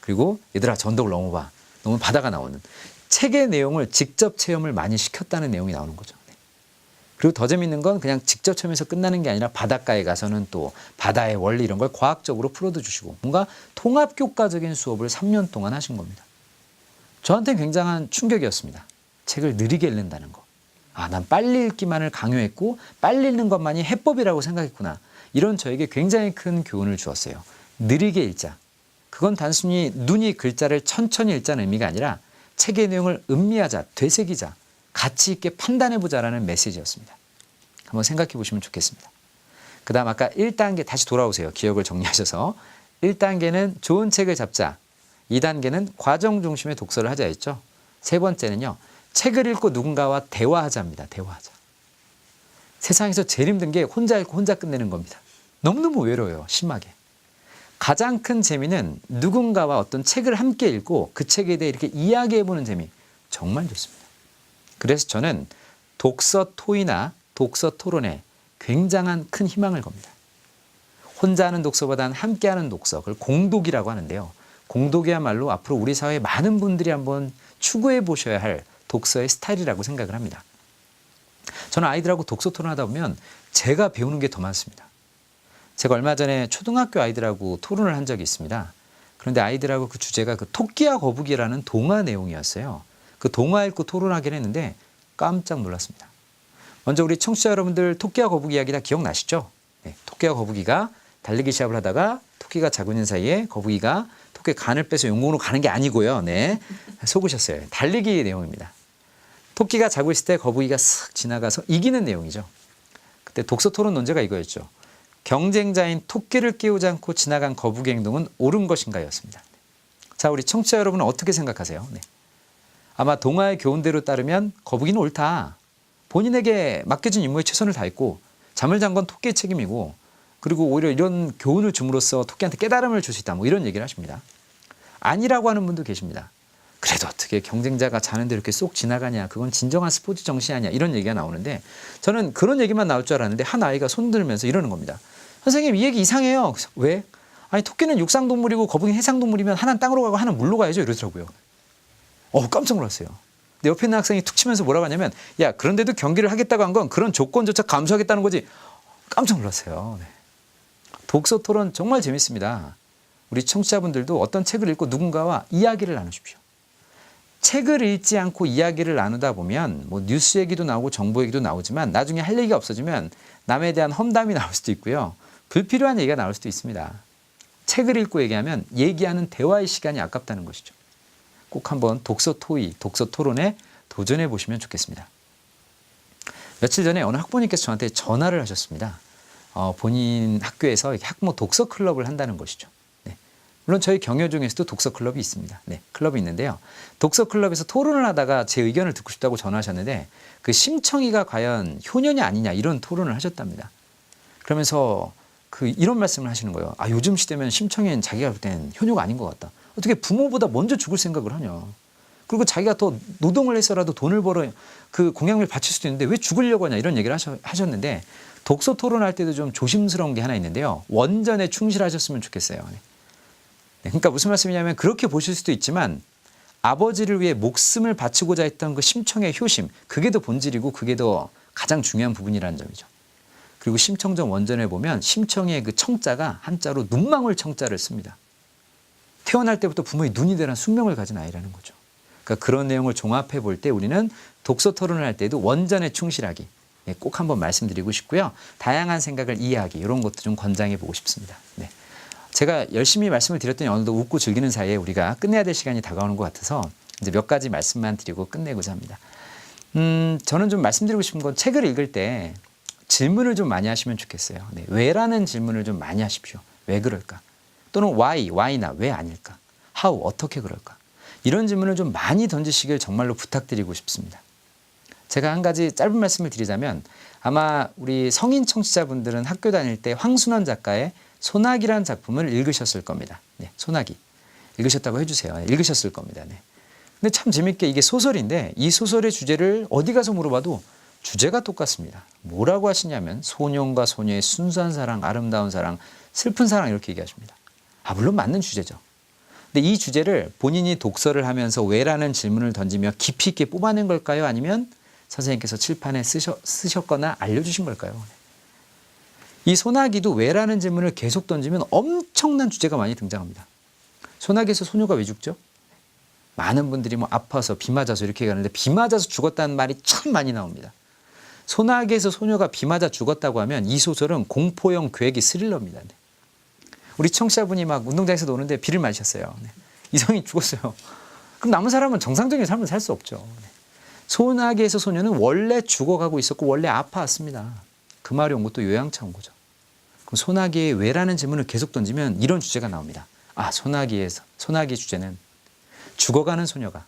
그리고 얘들아 저 언덕을 넘어봐. 넘으면 바다가 나오는 책의 내용을 직접 체험을 많이 시켰다는 내용이 나오는 거죠. 그리고 더 재밌는 건 그냥 직접 체험에서 끝나는 게 아니라 바닷가에 가서는 또 바다의 원리 이런 걸 과학적으로 풀어도 주시고 뭔가 통합교과적인 수업을 3년 동안 하신 겁니다. 저한테는 굉장한 충격이었습니다. 책을 느리게 읽는다는 거. 아, 난 빨리 읽기만을 강요했고 빨리 읽는 것만이 해법이라고 생각했구나. 이런 저에게 굉장히 큰 교훈을 주었어요. 느리게 읽자. 그건 단순히 눈이 글자를 천천히 읽자는 의미가 아니라 책의 내용을 음미하자, 되새기자, 가치 있게 판단해보자라는 메시지였습니다. 한번 생각해 보시면 좋겠습니다. 그 다음 아까 1단계 다시 돌아오세요. 기억을 정리하셔서 1단계는 좋은 책을 잡자. 2단계는 과정 중심의 독서를 하자 했죠. 세 번째는요. 책을 읽고 누군가와 대화하자입니다. 대화하자. 세상에서 제일 힘든 게 혼자 읽고 혼자 끝내는 겁니다. 너무너무 외로워요. 심하게. 가장 큰 재미는 누군가와 어떤 책을 함께 읽고 그 책에 대해 이렇게 이야기해보는 재미. 정말 좋습니다. 그래서 저는 독서 토의나 독서 토론에 굉장한 큰 희망을 겁니다. 혼자 하는 독서보다는 함께 하는 독서, 그걸 공독이라고 하는데요. 공독이야말로 앞으로 우리 사회의 많은 분들이 한번 추구해 보셔야 할 독서의 스타일이라고 생각을 합니다. 저는 아이들하고 독서 토론하다 보면 제가 배우는 게 더 많습니다. 제가 얼마 전에 초등학교 아이들하고 토론을 한 적이 있습니다. 그런데 아이들하고 그 주제가 그 토끼와 거북이라는 동화 내용이었어요. 그 동화 읽고 토론하긴 했는데 깜짝 놀랐습니다. 먼저 우리 청취자 여러분들 토끼와 거북이 이야기 다 기억나시죠? 네, 토끼와 거북이가 달리기 시합을 하다가 토끼가 자고 있는 사이에 거북이가 토끼의 간을 빼서 용공으로 가는 게 아니고요. 네, 속으셨어요. 달리기 내용입니다. 토끼가 자고 있을 때 거북이가 쓱 지나가서 이기는 내용이죠. 그때 독서 토론 논제가 이거였죠. 경쟁자인 토끼를 깨우지 않고 지나간 거북이 행동은 옳은 것인가 였습니다. 자, 우리 청취자 여러분은 어떻게 생각하세요? 네. 아마 동화의 교훈대로 따르면 거북이는 옳다. 본인에게 맡겨진 임무에 최선을 다했고 잠을 잔 건 토끼의 책임이고 그리고 오히려 이런 교훈을 줌으로써 토끼한테 깨달음을 줄 수 있다. 뭐 이런 얘기를 하십니다. 아니라고 하는 분도 계십니다. 그래도 어떻게 경쟁자가 자는데 이렇게 쏙 지나가냐. 그건 진정한 스포츠 정신이 아니야. 이런 얘기가 나오는데 저는 그런 얘기만 나올 줄 알았는데 한 아이가 손 들면서 이러는 겁니다. 선생님 이 얘기 이상해요. 왜? 아니 토끼는 육상동물이고 거북이는 해상동물이면 하나는 땅으로 가고 하나는 물로 가야죠. 이러더라고요. 깜짝 놀랐어요. 근데 옆에 있는 학생이 툭 치면서 뭐라고 하냐면 야 그런데도 경기를 하겠다고 한 건 그런 조건조차 감수하겠다는 거지. 깜짝 놀랐어요. 네. 독서 토론 정말 재밌습니다. 우리 청취자분들도 어떤 책을 읽고 누군가와 이야기를 나누십시오. 책을 읽지 않고 이야기를 나누다 보면 뭐 뉴스 얘기도 나오고 정보 얘기도 나오지만 나중에 할 얘기가 없어지면 남에 대한 험담이 나올 수도 있고요. 불필요한 얘기가 나올 수도 있습니다. 책을 읽고 얘기하면 얘기하는 대화의 시간이 아깝다는 것이죠. 꼭 한번 독서 토의, 독서 토론에 도전해 보시면 좋겠습니다. 며칠 전에 어느 학부모님께서 저한테 전화를 하셨습니다. 본인 학교에서 학부모 독서 클럽을 한다는 것이죠. 네. 물론 저희 경요 중에서도 독서 클럽이 있습니다. 네, 클럽이 있는데요. 독서 클럽에서 토론을 하다가 제 의견을 듣고 싶다고 전화하셨는데 그 심청이가 과연 효녀냐 아니냐 이런 토론을 하셨답니다. 그러면서 이런 말씀을 하시는 거예요. 아, 요즘 시대면 심청이는 자기가 볼 땐 효녀가 아닌 것 같다. 어떻게 부모보다 먼저 죽을 생각을 하냐. 그리고 자기가 더 노동을 해서라도 돈을 벌어 그 공양을 바칠 수도 있는데 왜 죽으려고 하냐 이런 얘기를 하셨는데 독서 토론할 때도 좀 조심스러운 게 하나 있는데요. 원전에 충실하셨으면 좋겠어요. 네, 그러니까 무슨 말씀이냐면 그렇게 보실 수도 있지만 아버지를 위해 목숨을 바치고자 했던 그 심청의 효심, 그게 더 본질이고 그게 더 가장 중요한 부분이라는 점이죠. 그리고 심청정 원전에 보면 심청의 그 청자가 한자로 눈망울 청자를 씁니다. 태어날 때부터 부모의 눈이 대한 숙명을 가진 아이라는 거죠. 그러니까 그런 내용을 종합해 볼 때 우리는 독서 토론을 할 때도 원전에 충실하기 꼭 한번 말씀드리고 싶고요. 다양한 생각을 이해하기 이런 것도 좀 권장해 보고 싶습니다. 네. 제가 열심히 말씀을 드렸더니 어느덧 웃고 즐기는 사이에 우리가 끝내야 될 시간이 다가오는 것 같아서 이제 몇 가지 말씀만 드리고 끝내고자 합니다. 저는 좀 말씀드리고 싶은 건 책을 읽을 때 질문을 좀 많이 하시면 좋겠어요. 네. 왜라는 질문을 좀 많이 하십시오. 왜 그럴까? 또는 why나 왜 아닐까? how, 어떻게 그럴까? 이런 질문을 좀 많이 던지시길 정말로 부탁드리고 싶습니다. 제가 한 가지 짧은 말씀을 드리자면 아마 우리 성인 청취자분들은 학교 다닐 때 황순원 작가의 소나기라는 작품을 읽으셨을 겁니다. 네, 소나기. 읽으셨다고 해주세요. 네, 읽으셨을 겁니다. 네. 근데 참 재밌게 이게 소설인데 이 소설의 주제를 어디 가서 물어봐도 주제가 똑같습니다. 뭐라고 하시냐면 소년과 소녀의 순수한 사랑, 아름다운 사랑, 슬픈 사랑 이렇게 얘기하십니다. 물론 맞는 주제죠. 근데 이 주제를 본인이 독서를 하면서 왜라는 질문을 던지며 깊이 있게 뽑아낸 걸까요? 아니면 선생님께서 칠판에 쓰셨거나 알려주신 걸까요? 이 소나기도 왜라는 질문을 계속 던지면 엄청난 주제가 많이 등장합니다. 소나기에서 소녀가 왜 죽죠? 많은 분들이 뭐 아파서 비 맞아서 이렇게 얘기하는데 비 맞아서 죽었다는 말이 참 많이 나옵니다. 소나기에서 소녀가 비 맞아 죽었다고 하면 이 소설은 공포형 괴기 스릴러입니다. 우리 청취자분이 막 운동장에서 노는데 비를 맞으셨어요. 이성이 죽었어요. 그럼 남은 사람은 정상적인 삶을 살 수 없죠. 소나기에서 소녀는 원래 죽어가고 있었고 원래 아파왔습니다. 그 말이 온 것도 요양차 온 거죠. 그럼 소나기의 왜라는 질문을 계속 던지면 이런 주제가 나옵니다. 소나기의 주제는 죽어가는 소녀가,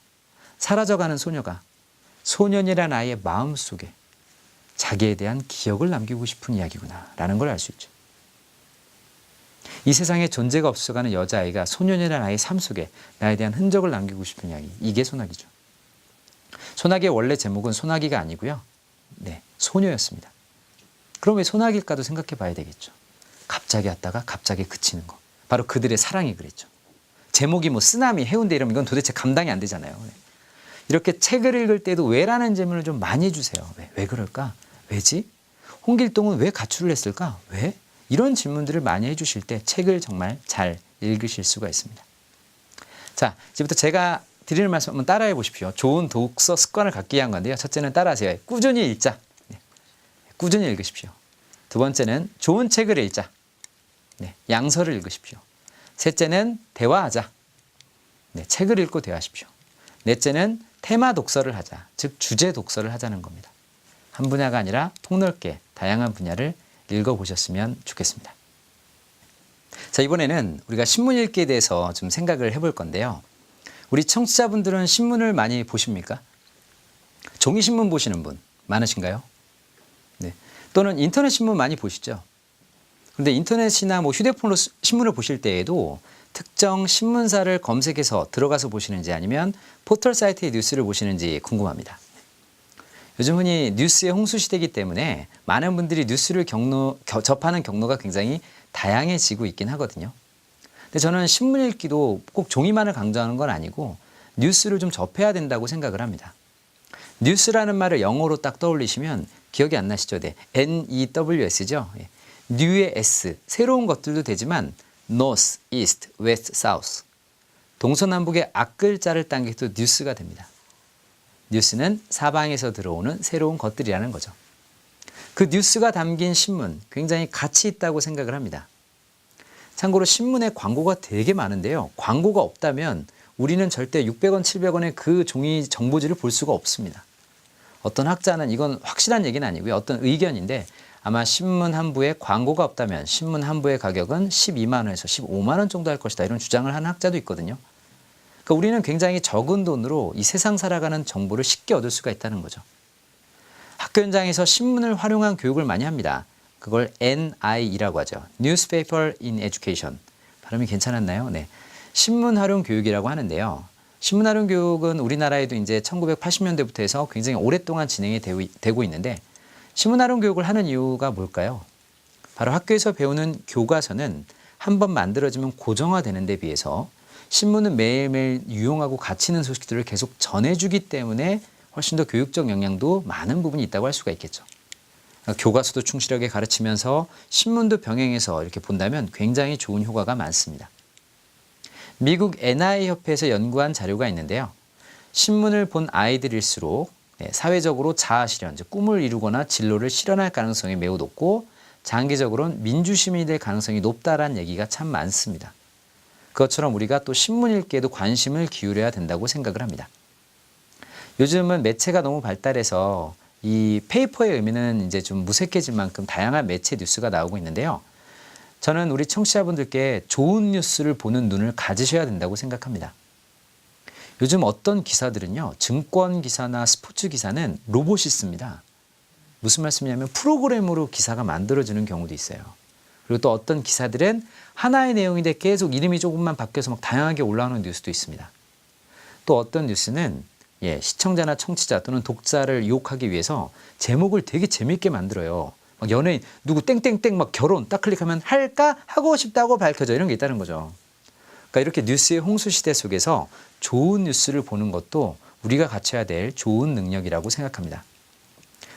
사라져가는 소녀가 소년이란 아이의 마음속에 자기에 대한 기억을 남기고 싶은 이야기구나 라는 걸 알 수 있죠. 이 세상에 존재가 없어가는 여자아이가 소년이란 아이의 삶 속에 나에 대한 흔적을 남기고 싶은 이야기, 이게 소나기죠. 소나기의 원래 제목은 소나기가 아니고요. 네, 소녀였습니다. 그럼 왜 소나기일까도 생각해 봐야 되겠죠. 갑자기 왔다가 갑자기 그치는 거. 바로 그들의 사랑이 그랬죠. 제목이 뭐 쓰나미, 해운대 이러면 이건 도대체 감당이 안 되잖아요. 이렇게 책을 읽을 때도 왜라는 질문을 좀 많이 해주세요. 왜 그럴까? 왜지? 홍길동은 왜 가출을 했을까? 왜? 이런 질문들을 많이 해주실 때 책을 정말 잘 읽으실 수가 있습니다. 자, 이제부터 제가 드리는 말씀 한번 따라해 보십시오. 좋은 독서 습관을 갖기 위한 건데요. 첫째는 따라하세요. 꾸준히 읽자. 네. 꾸준히 읽으십시오. 두 번째는 좋은 책을 읽자. 네. 양서를 읽으십시오. 셋째는 대화하자. 네. 책을 읽고 대화하십시오. 넷째는 테마 독서를 하자. 즉 주제 독서를 하자는 겁니다. 한 분야가 아니라 폭넓게 다양한 분야를 읽어보셨으면 좋겠습니다. 자, 이번에는 우리가 신문 읽기에 대해서 좀 생각을 해볼 건데요. 우리 청취자분들은 신문을 많이 보십니까? 종이신문 보시는 분 많으신가요? 네. 또는 인터넷 신문 많이 보시죠? 그런데 인터넷이나 뭐 휴대폰으로 신문을 보실 때에도 특정 신문사를 검색해서 들어가서 보시는지 아니면 포털 사이트의 뉴스를 보시는지 궁금합니다. 요즘 흔히 뉴스의 홍수시대이기 때문에 많은 분들이 뉴스를 접하는 경로가 굉장히 다양해지고 있긴 하거든요. 근데 저는 신문 읽기도 꼭 종이만을 강조하는 건 아니고 뉴스를 좀 접해야 된다고 생각을 합니다. 뉴스라는 말을 영어로 딱 떠올리시면 기억이 안 나시죠? 네. NEWS죠. 뉴의 S, 새로운 것들도 되지만 North, East, West, South. 동서남북의 앞글자를 당겨도 뉴스가 됩니다. 뉴스는 사방에서 들어오는 새로운 것들이라는 거죠. 그 뉴스가 담긴 신문, 굉장히 가치 있다고 생각을 합니다. 참고로 신문에 광고가 되게 많은데요. 광고가 없다면 우리는 절대 600원, 700원의 그 종이 정보지를 볼 수가 없습니다. 어떤 학자는 이건 확실한 얘기는 아니고요. 어떤 의견인데 아마 신문 한 부에 광고가 없다면 신문 한 부의 가격은 12만 원에서 15만 원 정도 할 것이다. 이런 주장을 하는 학자도 있거든요. 그러니까 우리는 굉장히 적은 돈으로 이 세상 살아가는 정보를 쉽게 얻을 수가 있다는 거죠. 학교 현장에서 신문을 활용한 교육을 많이 합니다. 그걸 NI라고 하죠. Newspaper in Education. 발음이 괜찮았나요? 네. 신문 활용 교육이라고 하는데요. 신문 활용 교육은 우리나라에도 이제 1980년대부터 해서 굉장히 오랫동안 진행이 되고 있는데 신문 활용 교육을 하는 이유가 뭘까요? 바로 학교에서 배우는 교과서는 한번 만들어지면 고정화되는 데 비해서 신문은 매일매일 유용하고 가치 있는 소식들을 계속 전해주기 때문에 훨씬 더 교육적 영향도 많은 부분이 있다고 할 수가 있겠죠. 교과서도 충실하게 가르치면서 신문도 병행해서 이렇게 본다면 굉장히 좋은 효과가 많습니다. 미국 NI 협회에서 연구한 자료가 있는데요. 신문을 본 아이들일수록 사회적으로 자아 실현, 즉 꿈을 이루거나 진로를 실현할 가능성이 매우 높고 장기적으로는 민주시민이 될 가능성이 높다라는 얘기가 참 많습니다. 그것처럼 우리가 또 신문 읽기에도 관심을 기울여야 된다고 생각을 합니다. 요즘은 매체가 너무 발달해서 이 페이퍼의 의미는 이제 좀 무색해질 만큼 다양한 매체 뉴스가 나오고 있는데요. 저는 우리 청취자분들께 좋은 뉴스를 보는 눈을 가지셔야 된다고 생각합니다. 요즘 어떤 기사들은요, 증권 기사나 스포츠 기사는 로봇이 씁니다. 무슨 말씀이냐면 프로그램으로 기사가 만들어지는 경우도 있어요. 그리고 또 어떤 기사들은 하나의 내용인데 계속 이름이 조금만 바뀌어서 막 다양하게 올라오는 뉴스도 있습니다. 또 어떤 뉴스는 시청자나 청취자 또는 독자를 유혹하기 위해서 제목을 되게 재밌게 만들어요. 막 연예인 누구 땡땡땡 막 결혼 딱 클릭하면 할까? 하고 싶다고 밝혀져 이런 게 있다는 거죠. 그러니까 이렇게 뉴스의 홍수 시대 속에서 좋은 뉴스를 보는 것도 우리가 갖춰야 될 좋은 능력이라고 생각합니다.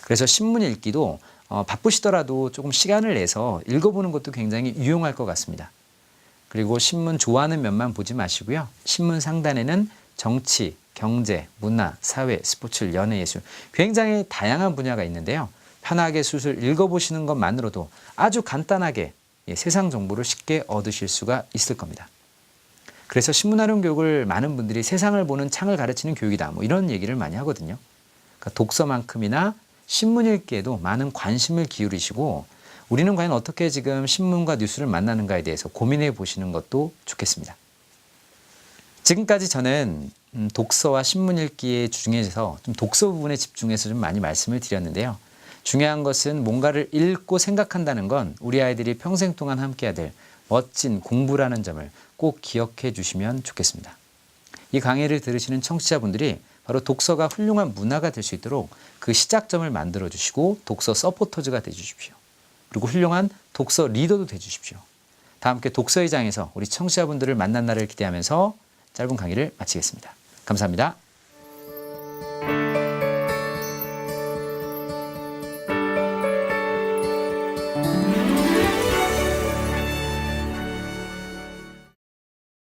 그래서 신문 읽기도 바쁘시더라도 조금 시간을 내서 읽어보는 것도 굉장히 유용할 것 같습니다. 그리고 신문 좋아하는 면만 보지 마시고요. 신문 상단에는 정치, 경제, 문화, 사회, 스포츠, 연예, 예술 굉장히 다양한 분야가 있는데요. 편하게 술술 읽어보시는 것만으로도 아주 간단하게 세상 정보를 쉽게 얻으실 수가 있을 겁니다. 그래서 신문 활용 교육을 많은 분들이 세상을 보는 창을 가르치는 교육이다. 뭐 이런 얘기를 많이 하거든요. 그러니까 독서만큼이나 신문 읽기에도 많은 관심을 기울이시고 우리는 과연 어떻게 지금 신문과 뉴스를 만나는가에 대해서 고민해 보시는 것도 좋겠습니다. 지금까지 저는 독서와 신문 읽기의 중에서 좀 독서 부분에 집중해서 좀 많이 말씀을 드렸는데요. 중요한 것은 뭔가를 읽고 생각한다는 건 우리 아이들이 평생 동안 함께해야 될 멋진 공부라는 점을 꼭 기억해 주시면 좋겠습니다. 이 강의를 들으시는 청취자분들이 바로 독서가 훌륭한 문화가 될 수 있도록 그 시작점을 만들어 주시고 독서 서포터즈가 돼 주십시오. 그리고 훌륭한 독서 리더도 돼 주십시오. 다 함께 독서의 장에서 우리 청취자분들을 만난 날을 기대하면서 짧은 강의를 마치겠습니다. 감사합니다.